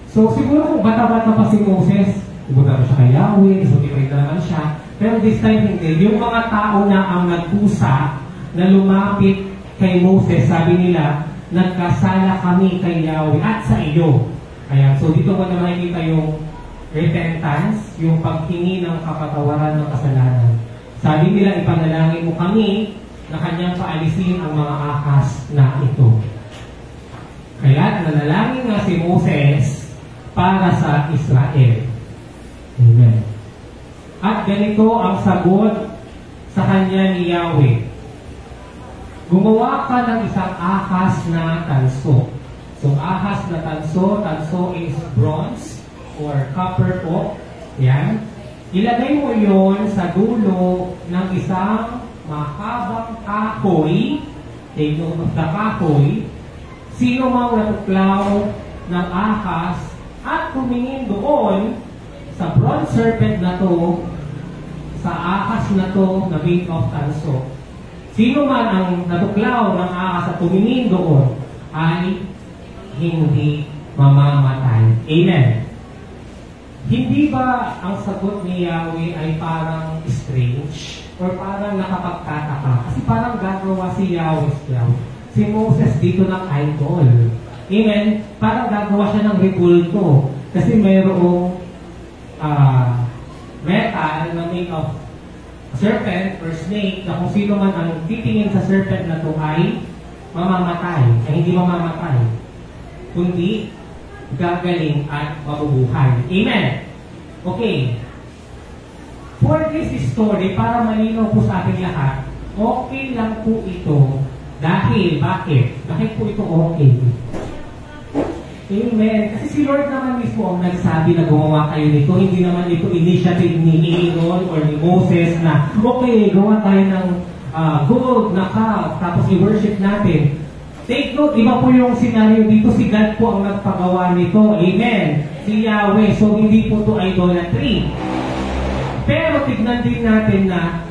So siguro kung bata-bata pa si Moses, ibuta siya kay Yahweh, so tipay na naman siya. Pero this time hindi. Yung mga tao na ang nagkusa na lumapit kay Moses, sabi nila, nagkasala kami kay Yahweh at sa iyo. Kaya, so dito ko na makikita yung repentance, yung paghingi ng kapatawaran ng kasalanan. Sabi nila, ipanalangin mo kami na kanyang paalisin ang mga akas na ito. Kaya nanalangin nga si Moses para sa Israel. Amen. At ganito ang sagot sa kanya ni Yahweh. Gumawa ka ng isang ahas na tanso. So, ahas na tanso is bronze or copper po. Yan. Ilagay mo yon sa dulo ng isang mahabang kahoy. Take note of the kahoy. Sino mang natuklaw ng ahas at tumingin doon sa bronze serpent na to, sa ahas na to na made of tanso. Sino man ang natuklaw ng ahas at tumingin doon ay hindi mamamatay. Amen. Hindi ba ang sagot ni Yahweh ay parang strange or parang nakapagtataka? Kasi parang gagawa si Yahweh, si Moses dito ng idol. Amen. Parang gagawa siya ng rebulto. Kasi mayroong metal na made of serpent or snake na kung sino man ang titingin sa serpent na to ay mamamatay. Ay hindi mamamatay. Kundi gagaling at mabubuhay. Amen. Okay. For this story, para malinaw po sa ating lahat, okay lang po ito dahil, bakit? Bakit po ito okay? Amen. Kasi si Lord naman mismo ang nagsabi na gumawa kayo nito. Hindi naman ito initiative ni Aaron or ni Moses na, okay, gawa tayo ng gold na calf, tapos i-worship natin. Take note, iba po yung scenario dito. Si God po ang nagpagawa nito. Amen. Si Yahweh. So, hindi po ito idolatry. Pero tignan din natin na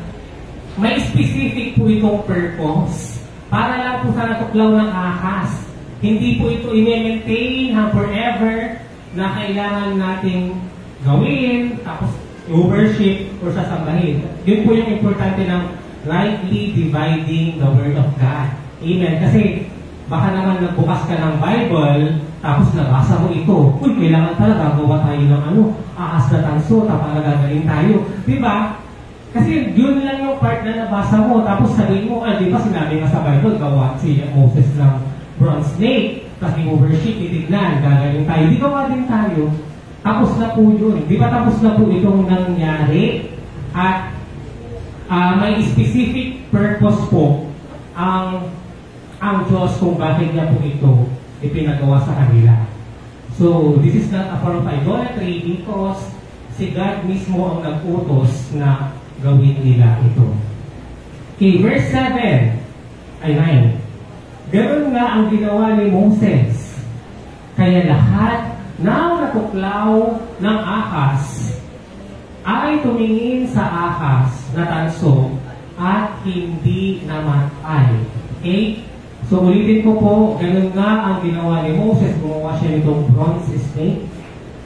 may specific po itong purpose. Para lang po sa natuklaw ng ahas. Hindi po ito i-maintain forever na kailangan nating gawin, tapos i-worship or sasambahin. Yun po yung importante ng rightly dividing the Word of God. Amen. Kasi baka naman nagbukas ka ng Bible, tapos nabasa mo ito. Uy, kailangan talaga gawa tayo ng ahas na tanso, tapos nagagaling tayo. Diba? Kasi yun lang yung part na nabasa mo, tapos sabihin mo, di ba sinabi nga sa Bible, gawa si Moses ng bronze snake, tapos i-worship, itignan, gagaling tayo. Di gawa din tayo. Tapos na po yun. Di ba tapos na po itong nangyari? At may specific purpose po ang Diyos kung bakit niya po ito ipinagawa sa kanila. So, this is not a form of idolatry because si God mismo ang nag-utos na gawin nila ito. Okay, verse 7 ay 9. Ganun nga ang ginawa ni Moses. Kaya lahat ng natuklaw ng ahas ay tumingin sa ahas na tanso at hindi namatay. Okay? So ulitin ko po, ganun nga ang ginawa ni Moses. Gumawa siya nitong bronze snake.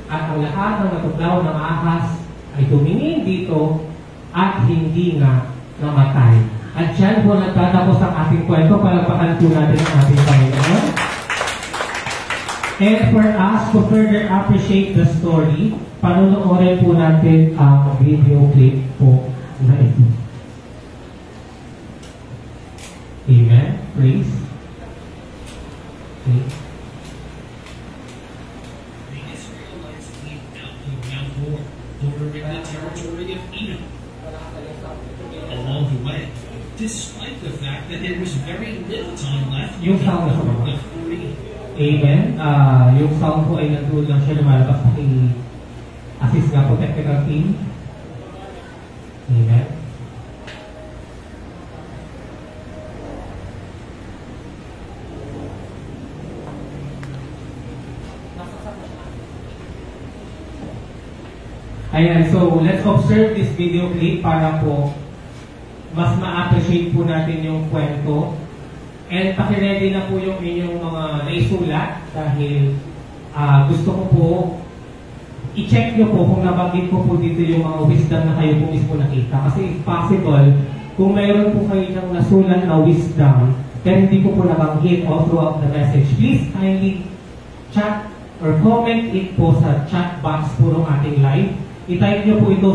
At ang lahat ng natuklaw ng ahas ay tumingin dito at hindi nga namatay. At dyan po nagtatapos ang ating kwento. Palagpakan po natin ang ating Panginoon. And for us to further appreciate the story, panonoorin po natin ang video clip po na ito. Amen. Please. Okay. The Israelites came out of Mount Hor, bordering the territory of Edom. Along the way, despite the fact that there was very little time left, Yung sound na number sa of 40. Amen. Yung sound po ay nandun lang siya lumalabas assist nga po technical team. Amen. Ayan, so let's observe this video clip para po mas ma-appreciate po natin yung kwento. And pakiready na po yung inyong mga naisulat dahil gusto ko po i-check nyo po kung nabanggit ko po dito yung mga wisdom na kayo po mismo nakita. Kasi if possible, kung mayroon po kayo ng nasulat na wisdom pero hindi ko po nabanggit all throughout the message, please kindly chat or comment it po sa chat box po ng ating live. I-type nyo po ito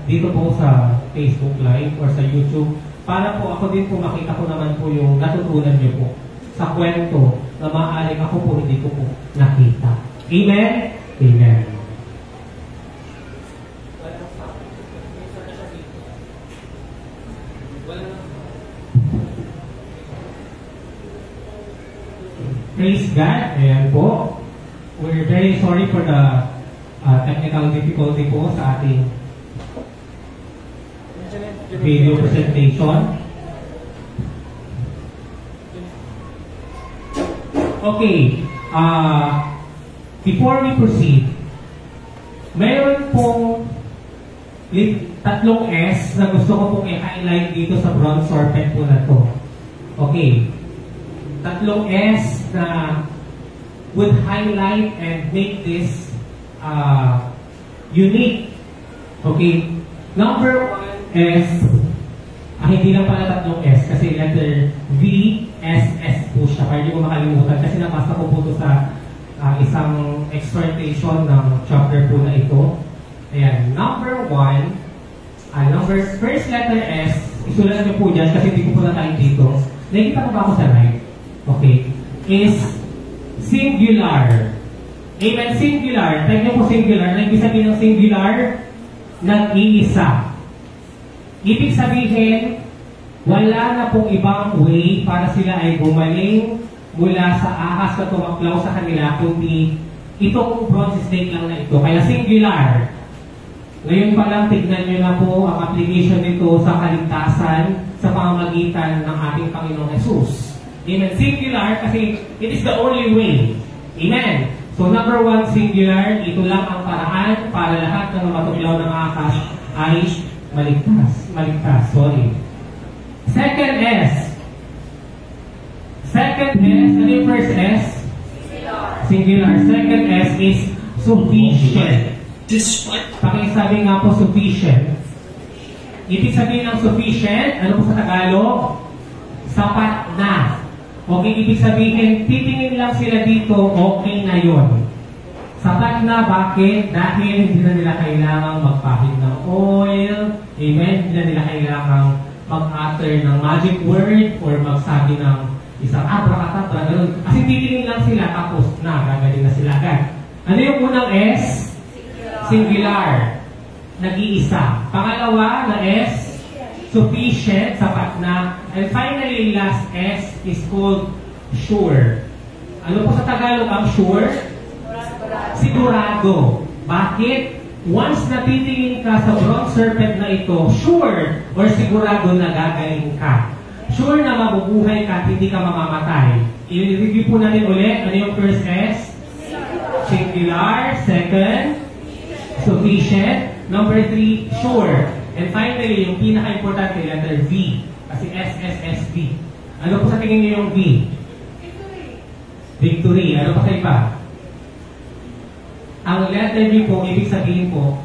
dito po sa Facebook Live or sa YouTube para po ako din po makita ko naman po yung natutunan nyo po sa kwento na maaaring ako po hindi ko po nakita. Amen? Amen. Praise God. Ayan po. We're very sorry for the technical difficulty po sa ating video presentation. Okay. Before we proceed, mayroon pong tatlong S na gusto ko pong i-highlight dito sa bronze serpent po na to. Okay. Tatlong S na would highlight and make this unique. Okay. Number one is, hindi lang pala tatlong S kasi letter V, S, S po siya. Para hindi ko makalimutan kasi nabasa ko po ito sa isang exhortation ng chapter po na ito. Ayan. Number one, first letter S, isulat niyo po dyan kasi hindi ko po na-type dito. Nakikita ko ba ako sa right? Okay. Is singular. Amen. Singular. Type niyo po singular. Ibig sabihin ng singular, nag-iisa. Ibig sabihin, wala na pong ibang way para sila ay gumaling mula sa ahas na tumaklaw sa kanila, kundi itong bronze snake lang na ito. Kaya singular. Ngayon pa lang, tignan nyo na po ang application nito sa kaligtasan sa pamamagitan ng ating Panginoong Jesus. Amen. Singular kasi it is the only way. Amen. So number one, singular. Ito lang ang paraan para lahat ng matuklaw ng ahas ay maligtas. Sorry. Second S. Ano yung first S? Singular. Second S is sufficient. Pakisabi nga po sufficient. Ibig sabihin ng sufficient, ano po sa Tagalog? Sapat na. Okay, ibig sabihin, titingin lang sila dito, okay na yon. Sapat na, bakit? Dahil hindi na nila kailangang magpahid ng oil. Amen? Hindi na nila kailangang mag-utter ng magic word or magsabi ng isang abracadabra. Kasi titingin lang sila, tapos na, gagaling na sila agad. Ano yung unang S? Singular. Nag-iisa. Pangalawa na S, sufficient, sapat na. And finally, last S is called sure. Ano po sa Tagalog ang sure? Sigurado. Bakit? Once natitingin ka sa bronze serpent na ito, sure or sigurado na gagaling ka. Sure na mabubuhay ka at hindi ka mamamatay. I-review po natin ulit. Ano yung first S? Singular. Second, sufficient. Number 3, sure. And finally, yung pinaka-importante, letter V. Kasi SSSV. Ano po sa tingin niyo yung V? Victory. Ano pa sa iba? Ang letter V po, ibig sabihin po,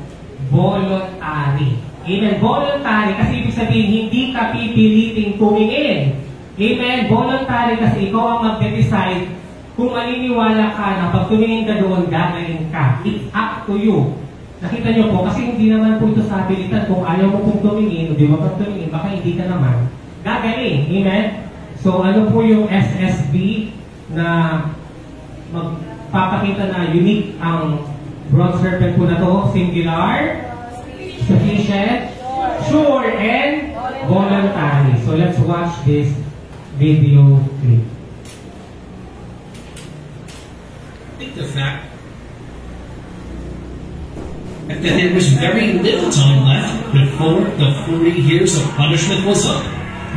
voluntary. Amen. Voluntary kasi ibig sabihin, hindi ka pipiliting tumingin. Amen. Voluntary kasi ikaw ang mag-decide kung maniniwala ka na pag tumingin ka doon, gagaling ka. It's up to you. Nakita niyo po, kasi hindi naman po ito sa abilitan. Kung ayaw mo pong tumingin, o di ba pag tumingin, baka hindi ka naman gagaling. Amen? So, ano po yung SSB na magpapakita na unique ang bronze serpent po na to? Singular, sufficient, sure, and voluntary. So, let's watch this video clip. I think the fact that fact that there was very little time left before the 40 years of punishment was up,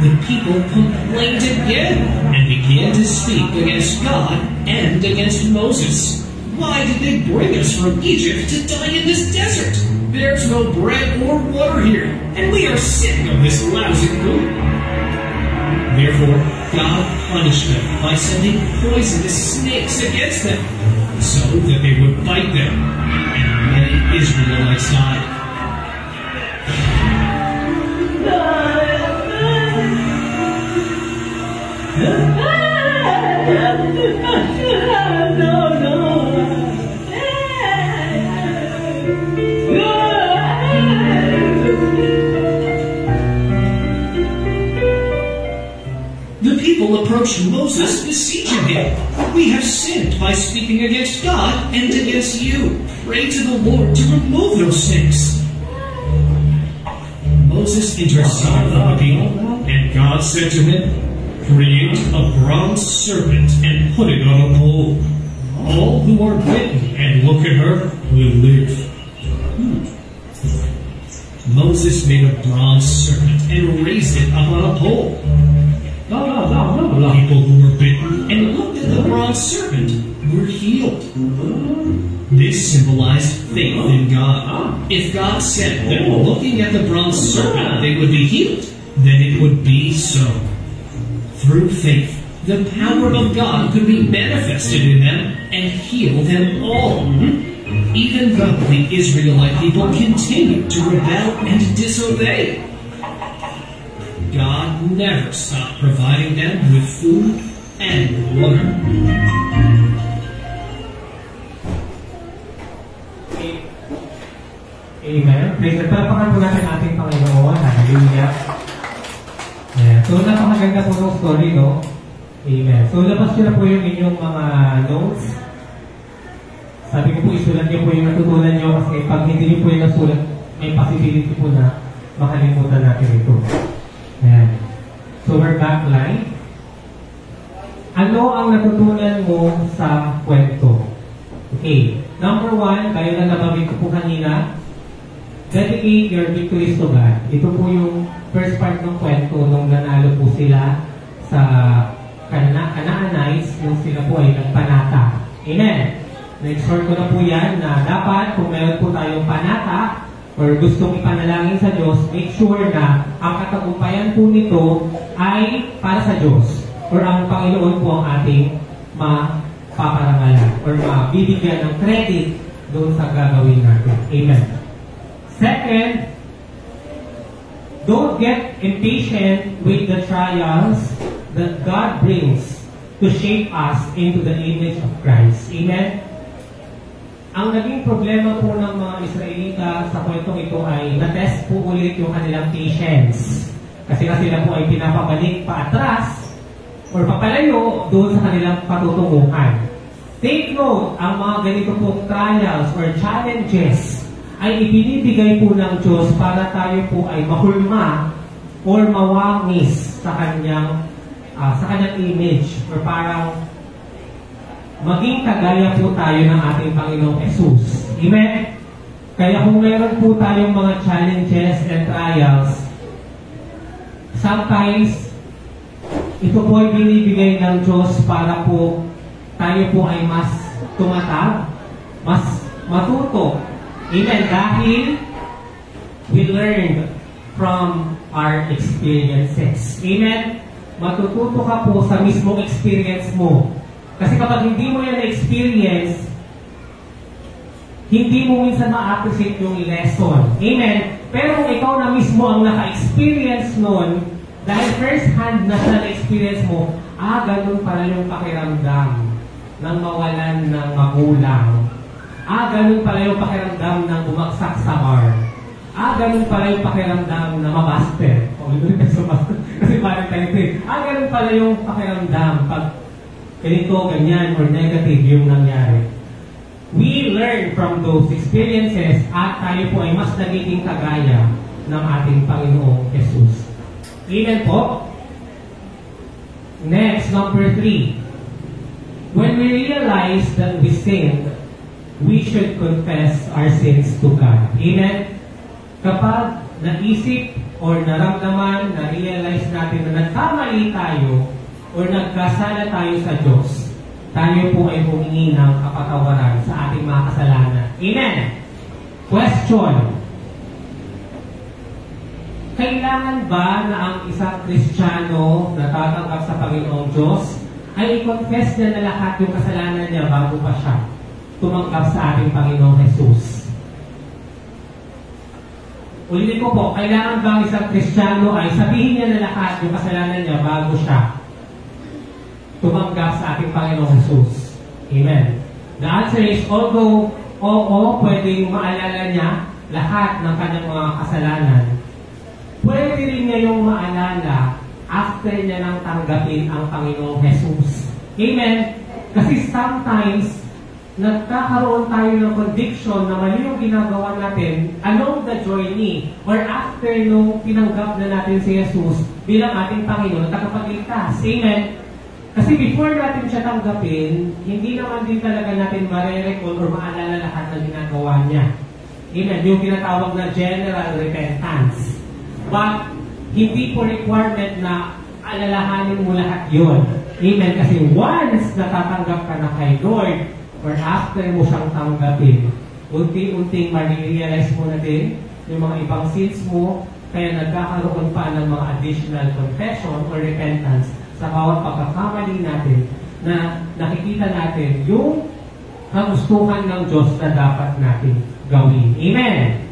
the people complained again and began to speak against God and against Moses. Why did they bring us from Egypt to die in this desert? There's no bread or water here, and we are sick of this lousy food. Therefore, God punished them by sending poisonous snakes against them, so that they would bite them, and many Israelites died. The people approached Moses, beseeching him, "We have sinned by speaking against God and against you. Pray to the Lord to remove those things." Moses interceded for the people, and God said to him, "Create a bronze serpent and put it on a pole. All who are bitten and look at her will live." Moses made a bronze serpent and raised it up on a pole. People who were bitten and looked at the bronze serpent were healed. This symbolized faith in God. If God said that looking at the bronze serpent they would be healed, then it would be so. Through faith, the power of God could be manifested in them and heal them all. Even though the Israelite people continued to rebel and disobey, God never stopped providing them with food and water. Amen. Praise God. Palapakan po natin ating Panginoon. Hallelujah. Yeah. So, napakaganda po ng story, no? Amen. So, labas nyo na po yung inyong mga notes. Sabi ko po, isulat nyo po yung natutunan nyo kasi pag hindi nyo po yung nasulat, may possibility po na makalimutan natin ito. Ayan. So, we're back live. Ano ang natutunan mo sa kwento? Okay. Number 1, gaya na nabanggit ko po kanina, dedicate your victories to God. Ito po yung first part ng kwento nung nanalo po sila sa Canaanites nung sila po ay nagpanata. Amen. Na-exhort ko na po yan na dapat kung meron po tayong panata or gustong ipanalangin sa Diyos, make sure na ang katagumpayan po nito ay para sa Diyos or ang Panginoon po ang ating mapaparangalan or mabibigyan ng credit doon sa gagawin natin. Amen. Second, don't get impatient with the trials that God brings to shape us into the image of Christ. Amen? Ang naging problema po ng mga Israelita sa kwentong ito ay na-test po ulit yung kanilang patience. Kasi sila po ay pinapabalik paatras or papalayo doon sa kanilang patutunguhan. Take note, ang mga ganito pong trials or challenges ay ibinibigay po ng Diyos para tayo po ay mahulma or mawangis sa kanyang image or parang maging kagaya po tayo ng ating Panginoong Jesus. Amen? Kaya kung meron po tayong mga challenges and trials, sometimes ito po ay binibigay ng Diyos para po tayo po ay mas tumatag, mas matuto. Amen? Dahil we learned from our experiences. Amen? Matututo ka po sa mismong experience mo. Kasi kapag hindi mo yan na-experience, hindi mo minsan ma-appreciate yung lesson. Amen? Pero kung ikaw na mismo ang naka-experience nun, dahil first hand na siya na-experience mo, ganun pala yung pakiramdam ng mawalan ng magulang. Ganun pala yung pakiramdam ng bumagsak sa bar. Ganun pala yung pakiramdam na mabaster. Kasi parang tayo ito. Ganun pala yung pakiramdam pag ganito, ganyan, or negative yung nangyari. We learn from those experiences at tayo po ay mas nagiging kagaya ng ating Panginoong Jesus. Amen po? Next, number 3. When we realize that we sinned, we should confess our sins to God. Amen? Kapag naisip or naramdaman, na-realize natin na nagkamali tayo or nagkasala tayo sa Diyos, tayo po ay humingi ng kapatawaran sa ating mga kasalanan. Amen? Question. Kailangan ba na ang isang Kristiyano na tatanggap sa Panginoong Diyos ay i-confess niya na lahat yung kasalanan niya bago pa siya tumanggap sa ating Panginoong Jesus? Ulitin ko po, kailangan ba ang isang Kristiyano ay sabihin niya na lahat yung kasalanan niya bago siya tumanggap sa ating Panginoong Jesus? Amen. The answer is, although, oo, pwedeng maalala niya lahat ng kanyang mga kasalanan, pwede rin niya yung maalala after niya nang tanggapin ang Panginoong Jesus. Amen? Kasi sometimes, nagkakaroon tayo ng conviction na mali yung ginagawa natin along the journey or after nung tinanggap na natin si Jesus bilang ating Panginoon at tagapagligtas. Amen? Kasi before natin siya tanggapin, hindi naman din talaga natin mare-recall or maalala lahat ng ginagawa niya. Amen? Yung tinatawag na general repentance. But, hindi po requirement na alalahanin mo lahat yun. Amen? Kasi once natatanggap ka na kay Lord, or after mo siyang tanggapin, unti-unting marirealize mo na din yung mga ibang sins mo, kaya nagkakaroon pa ng mga additional confession or repentance sa bawat pagkakamali natin na nakikita natin yung kagustuhan ng Diyos na dapat natin gawin. Amen?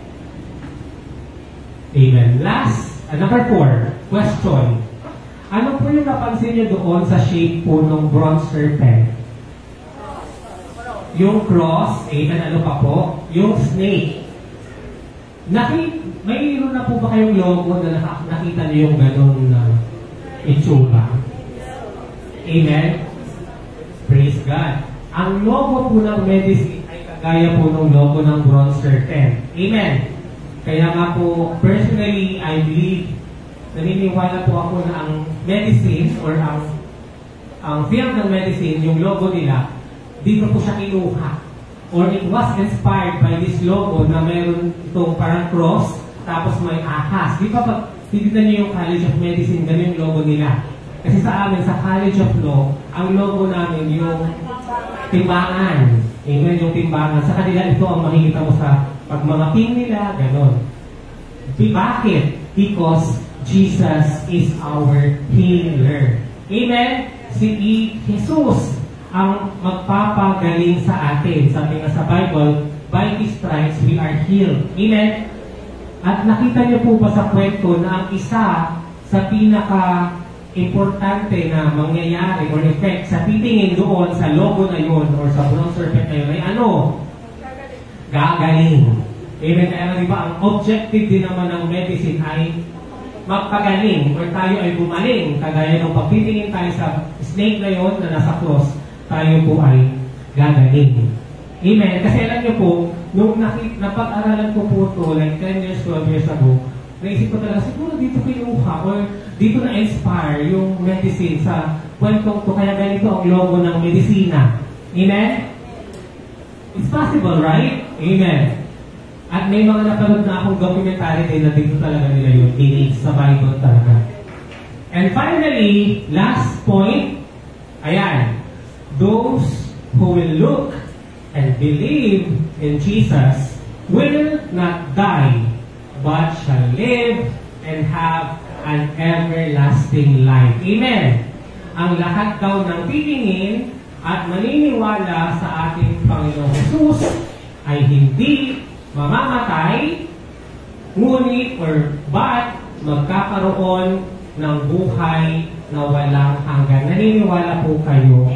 Amen. Last, number 4, question. Ano po yung napansin niyo doon sa shape po ng bronze serpent? Yung cross, amen, ano pa po? Yung snake. Mayroon na po ba kayong logo na nakita niyo yung ganun na itsura? Amen? Praise God. Ang logo po ng medicine ay kagaya po ng logo ng bronze serpent. Amen? Kaya nga po, personally, I believe, naniniwala po ako na ang medicine or ang field ng medicine, yung logo nila, dito po siya kinuha. Or it was inspired by this logo na meron itong parang cross, tapos may ahas. Di ba pag titignan niyo yung College of Medicine, ganun yung logo nila. Kasi sa amin, sa College of Law, ang logo namin yung timbangan. Amen, yung timbangan. Sa kanila, ito ang makikita mo sa pagmamaking nila, ganun. Bakit? Because Jesus is our healer. Amen? Si Jesus ang magpapagaling sa atin. Sabi nga sa Bible, by His stripes we are healed. Amen? At nakita niyo po ba sa kwento na ang isa sa pinaka-importante na mangyayari or effect sa titingin doon sa logo na yun or sa bronze serpent na yun ay ano? Gagaling. Amen? Kaya diba, ang objective din naman ng medicine ay magpagaling or tayo ay bumaling. Kagaya ng pagtitingin tayo sa snake na yun na nasa cross, tayo po ay gagaling. Amen? Kasi alam niyo po, nung napag-aralan ko po ito, like 10 years, 12 years ago, naisip ko talaga, siguro dito kinuha or dito na-inspire yung medicine sa kwentong to, kaya ganito ang logo ng medisina. Amen? It's possible, right? Amen. At may mga napanood na akong documentary din na dito talaga nila yun. Dinig sa Bible talaga. And finally, last point, ayan. Those who will look and believe in Jesus will not die, but shall live and have an everlasting life. Amen. Ang lahat daw ng titingin at maniniwala sa ating Panginoong Jesus ay hindi mamamatay, ngunit but magkakaroon ng buhay na walang hanggan. Naniniwala po kayo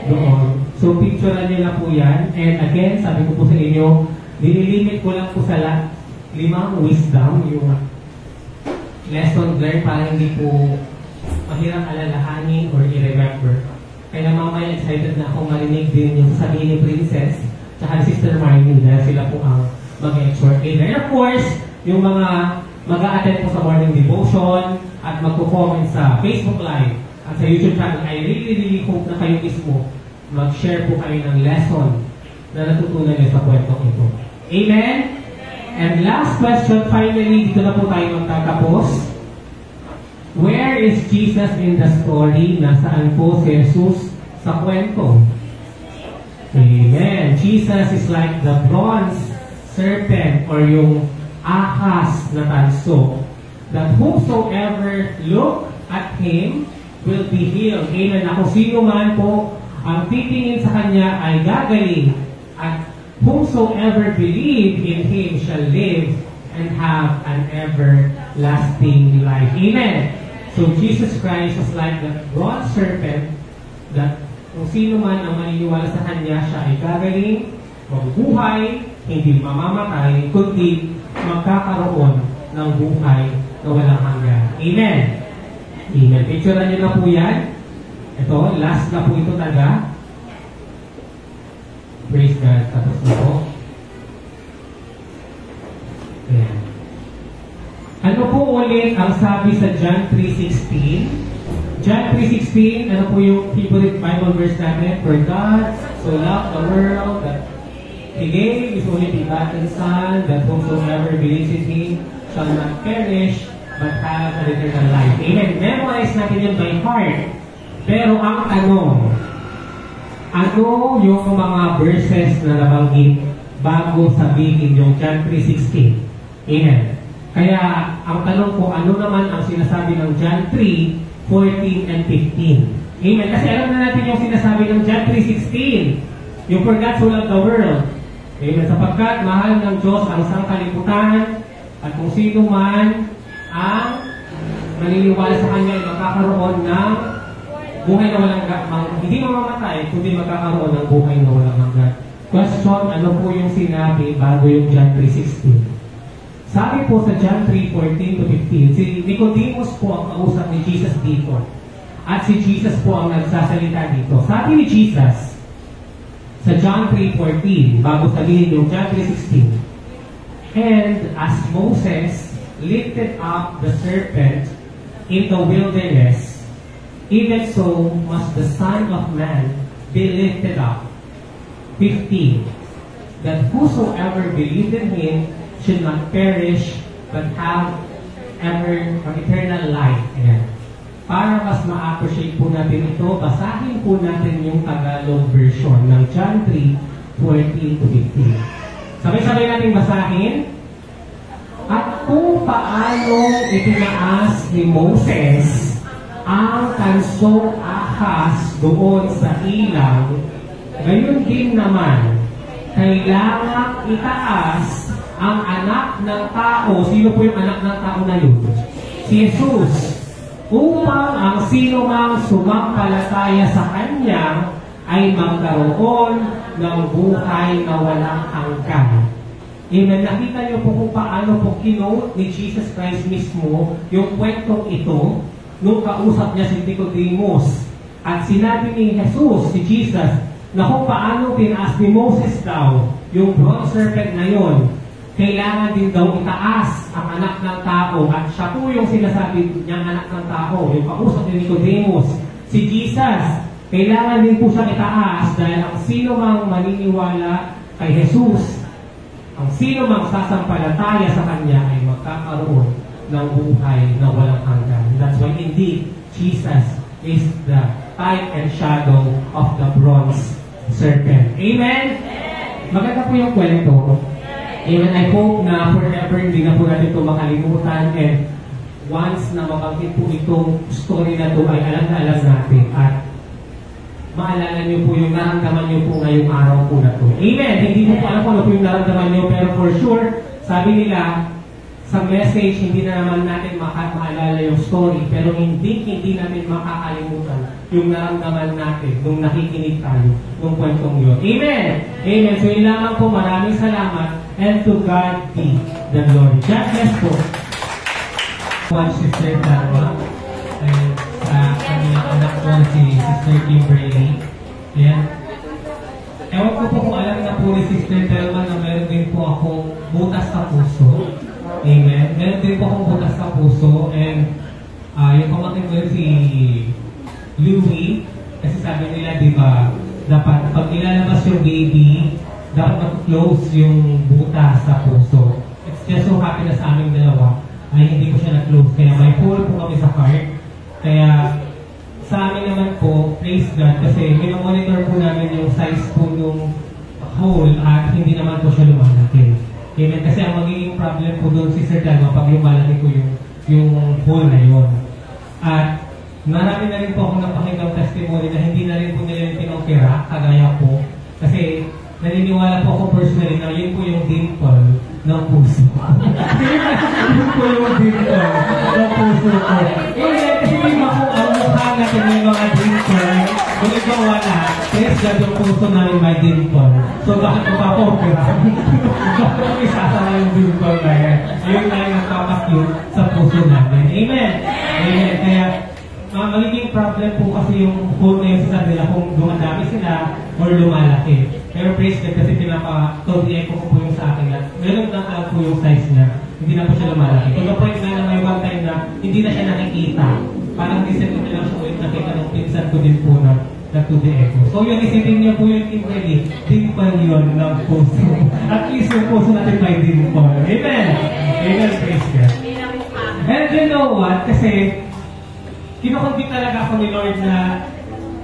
doon. So, picturean niyo na po yan. And again, sabi ko po sa inyo, dinilimit ko lang po sa 5 wisdom, yung lesson learned para hindi po mahirap alalahanin or i-remember. Kaya mamaya excited na akong marinig din yung sabihin ni Princess tsaka si Sister Marnie dahil sila po ang mag-exhort. And of course, yung mga mag-a-attend po sa morning devotion at magpo-comment sa Facebook Live at sa YouTube channel, I really hope na kayo mismo mag-share po kayo ng lesson na natutunan niyo sa kwentong ito. Amen? And last question, finally, dito na po tayo magtatapos. Where is Jesus in the story? Nasaan po si Jesus sa kwento? Amen. Jesus is like the bronze serpent or yung ahas na tanso that whosoever look at Him will be healed. Amen. Na kung sino man po ang titingin sa Kanya ay gagaling, at whomsoever believe in Him shall live and have an everlasting life. Amen. So Jesus Christ is like the bronze serpent that kung sino man ang maniniwala sa Kanya, siya ay gagaling, mabubuhay, hindi mamamatay, kundi magkakaroon ng buhay na walang hanggan. Amen. Amen. Picturean niyo na po yan. Ito, last na po ito talaga. Praise God. Tapos na po. Ayan. Ano po ulit ang sabi sa John 3:16? John 3:16, ano po yung favorite Bible verse natin? For God so loved the world that He gave His only begotten Son, that whomsoever believes in Him shall not perish, but have an eternal life. Amen. Memorize natin yun by heart. Pero ang tanong, ano yung mga verses na nabanggit bago sabihin yung John 3:16? Amen. Kaya, ang tanong ko, ano naman ang sinasabi ng John 3:14 and 15? Amen. Kasi alam na natin yung sinasabi ng John 3:16. Yung for God so loved the world. Amen. Sapagkat mahal ng Diyos ang sangkalibutan, at kung sino man ang maniniwala sa Kanya ay magkakaroon ng buhay na walang hindi mamamatay, kundi magkakaroon ng buhay na walang hanggan. Question, ano po yung sinabi bago yung John 3:16? Sabi po sa John 3:14 to 15, si Nicodemus po ang kausap ni Jesus dito. At si Jesus po ang nagsasalita dito. Sabi ni Jesus sa John 3:14, bago sabihin yung John 3:16, and as Moses lifted up the serpent in the wilderness, even so must the Son of Man be lifted up. 15, that whosoever believed in Him should not perish, but have eternal life. Ayan. Para mas ma-appreciate po natin ito, basahin po natin yung Tagalog version ng John 3:14 to 15. Sabay-sabay natin basahin. At kung paano itinaas ni Moses ang tansong ahas doon sa ilang, gayon din naman, kailangang itaas ang anak ng tao. Sino po yung anak ng tao na yun? Si Jesus. Upang ang sino mang sumampalataya sa Kanya ay magkaroon ng buhay na walang hanggan. Amen. Nakita niyo po kung paano po kinote ni Jesus Christ mismo yung kwentong ito nung kausap niya si Nicodemus. At sinabi ni Jesus, si Jesus, na kung paano tinaas ni Moses daw yung bronze serpent na yun, kailangan din daw itaas ang anak ng tao. At siya po yung sinasabi niyang anak ng tao, yung kausap ni Nicodemus, si Jesus. Kailangan din po siya itaas dahil ang sino mang maniniwala kay Jesus, ang sino mang sasampalataya sa Kanya ay magkakaroon ng buhay na walang hanggan. That's why indeed, Jesus is the type and shadow of the bronze serpent. Amen? Maganda po yung kwento. Amen. I hope na forever hindi na po natin ito makalimutan, and once na mabanggit po itong story na ito ay alam na alam natin at maalala niyo po yung naramdaman niyo po ngayong araw po na ito. Amen. Hindi po alam ko ano po yung naramdaman niyo, pero for sure, sabi nila, sa message, hindi na naman natin maalala yung story, pero hindi natin makakalimutan yung naramdaman natin nung nakikinig tayo nung kwentong yun. Amen! Amen! So yun lamang po, maraming salamat, and to God be the glory. God bless po. One Sister Dharma, and sa kanyang anak ko si Sister Kimberly. Ayan. Ewan ko po kung alam na po ni Sister Dharma na meron din po akong butas sa puso. Amen. Meron din po akong butas sa puso, and yung pamating ko si Louie, kasi sabi nila, di ba, dapat pag ilalabas yung baby, dapat mag-close yung buta sa puso. It's just so happy na sa aming dalawa ay hindi ko siya na-close. Kaya may hole po kami sa heart. Kaya sa amin naman po, praise God, kasi minomonitor po namin yung size po yung hole at hindi naman po siya lumalaki. Amen. Kasi ang magiging problem po doon si Sir Dan kapag lumalaki po yung hole na yun. At marami na rin po akong napakinggang testimony na hindi na rin po nila yung pinopera, kagaya po. Kasi naniniwala po ako personally na yun po yung dimple ng puso. Yun po yung dimple ng puso ko. Kasi di ba kung ang mukha natin may mga dimple, kung ikaw wala, praise God yung puso namin may dimple. So bakit ko pa opera? Bakit ko isasama yung dimple na yan? Yun na yung nagpapakyut sa puso namin. Amen! Amen! Kaya magiging problem po kasi yung hole na yun sa kanila kung dumadami sila or lumalaki. Pero praise God kasi pinapa-totally ko po yung sa akin na meron na lang po yung size niya. Hindi na po siya lumalaki. Kung na-point na may one time na hindi na siya nakikita. Parang recent ko na lang siya ulit nakita ng pinsan ko din po na nag-2D echo. So yun, isipin niyo po yung Kimberly, dimple yun ng puso. At least yung puso natin may dimple. Amen! Amen, praise God. And you know what? Kasi kinukumpit talaga ako ni Lord na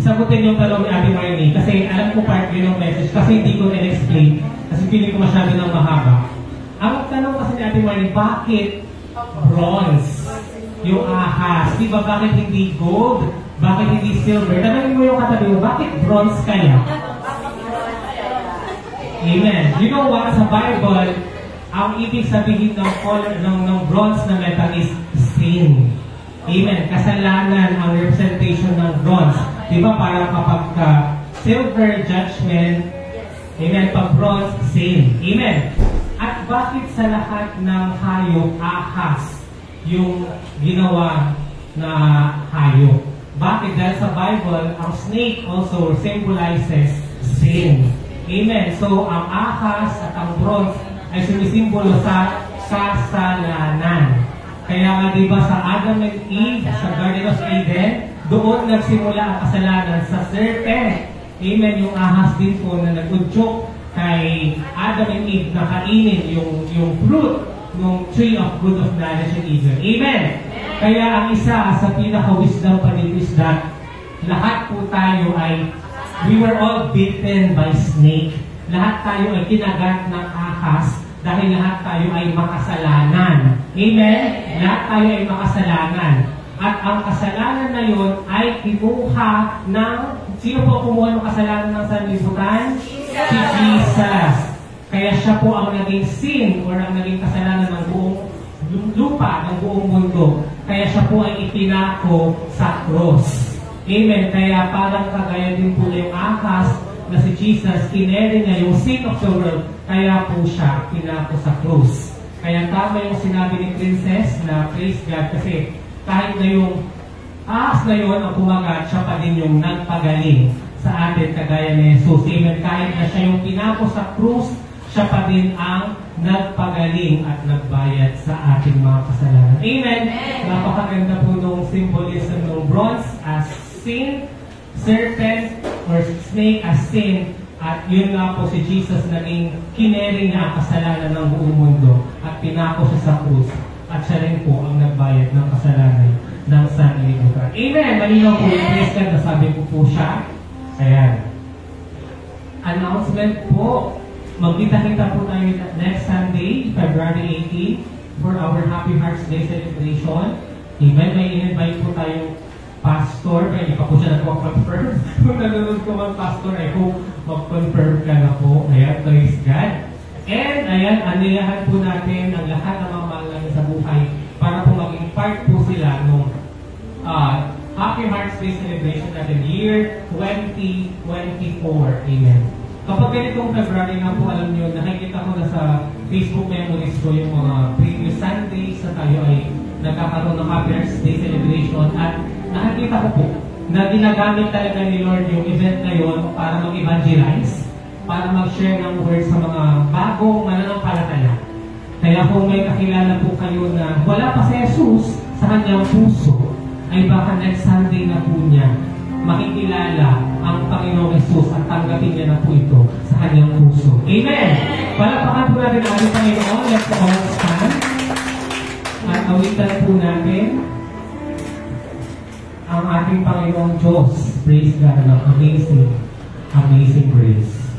sagutin yung tanong ni Ate Marnie kasi alam ko part yun ng message kasi hindi ko na-explain kasi feeling ko masyado ng mahaba. Ang tanong kasi ni Ate Marnie, bakit bronze? Yung ahas. Diba bakit hindi gold? Bakit hindi silver? Tanongin mo yung katabi mo, bakit bronze kaya? Amen. You know what? Sa Bible, ang ibig sabihin ng color ng bronze na metal is sin. Amen. Kasalanan ang representation ng bronze. Diba para kapag silver judgment, amen, pag bronze, sin. Amen. At bakit sa lahat ng hayop, ahas, yung ginawa na hayop? Bakit? Dahil sa Bible, ang snake also symbolizes sin. Amen. So, ang ahas at ang bronze ay sumisimbolo sa kasalanan. Kaya nga diba sa Adam and Eve, sa Garden of Eden, doon nagsimula ang kasalanan sa serpent. Amen, yung ahas din po na nag-udyok kay Adam and Eve na kainin yung fruit ng tree of good of knowledge and evil. Amen! Kaya ang isa sa pinaka-wisdom pa dito is that lahat po tayo ay, we were all bitten by snake. Lahat tayo ay kinagat ng ahas dahil lahat tayo ay makasalanan. Amen? Lahat tayo ay makasalanan. At ang kasalanan na yun ay kinuha ng, sino po kumuha ng kasalanan ng sanlibutan? Si Jesus. Kaya siya po ang naging sin or ang naging kasalanan ng buong lupa, ng buong mundo. Kaya siya po ay ipinako sa cross. Amen? Kaya parang kagaya din po yung ahas na si Jesus, kineri niya yung sin of the world. Kaya po siya pinako sa cross. Kaya tama yung sinabi ni Princess na praise God kasi kahit na yung ahas na yun ang kumagat, siya pa din yung nagpagaling sa atin kagaya ni Jesus. Amen. Kahit na siya yung pinako sa krus, siya pa din ang nagpagaling at nagbayad sa ating mga kasalanan. Amen. Napakaganda po nung symbolism ng bronze as sin, serpent or snake as sin, at yun nga po si Jesus naging kineri niya ang kasalanan ng buong mundo at pinako siya sa krus. At siya rin po ang nagbayad ng kasalanan ng sanlibutan. Amen! Malinaw po yung praise God na sabi ko po siya. Ayan. Announcement po. Magkita-kita po tayo next Sunday, February 18, for our Happy Hearts Day celebration. Amen. May in-invite po tayong pastor. Kaya hindi pa po siya nagpo-confirm. Kung nanonood ko mga pastor, I hope mag-confirm ka na po. Ayan, praise God. And ayan, aniyahan po natin ang lahat ng mga mahal namin sa buhay para po maging part po sila ng Happy Hearts Day celebration natin year 2024. Amen. Kapag ganitong February nga po, alam nyo, nakikita ko na sa Facebook memories ko yung mga previous Sundays na tayo ay nagkakaroon ng Happy Hearts Day celebration at nakikita ko po na ginagamit talaga ni Lord yung event na yun para mag-evangelize, para mag-share ng word sa mga bagong mananampalataya. Kaya kung may kakilala po kayo na wala pa si Jesus sa kanyang puso, ay baka next Sunday na po niya makikilala ang Panginoong Jesus at tanggapin niya na po ito sa kanyang puso. puso. Amen! Palapakan po natin ang ating Panginoon. Let's all stand. At awitan po natin ang ating Panginoong Diyos. Praise God. Amazing, amazing grace.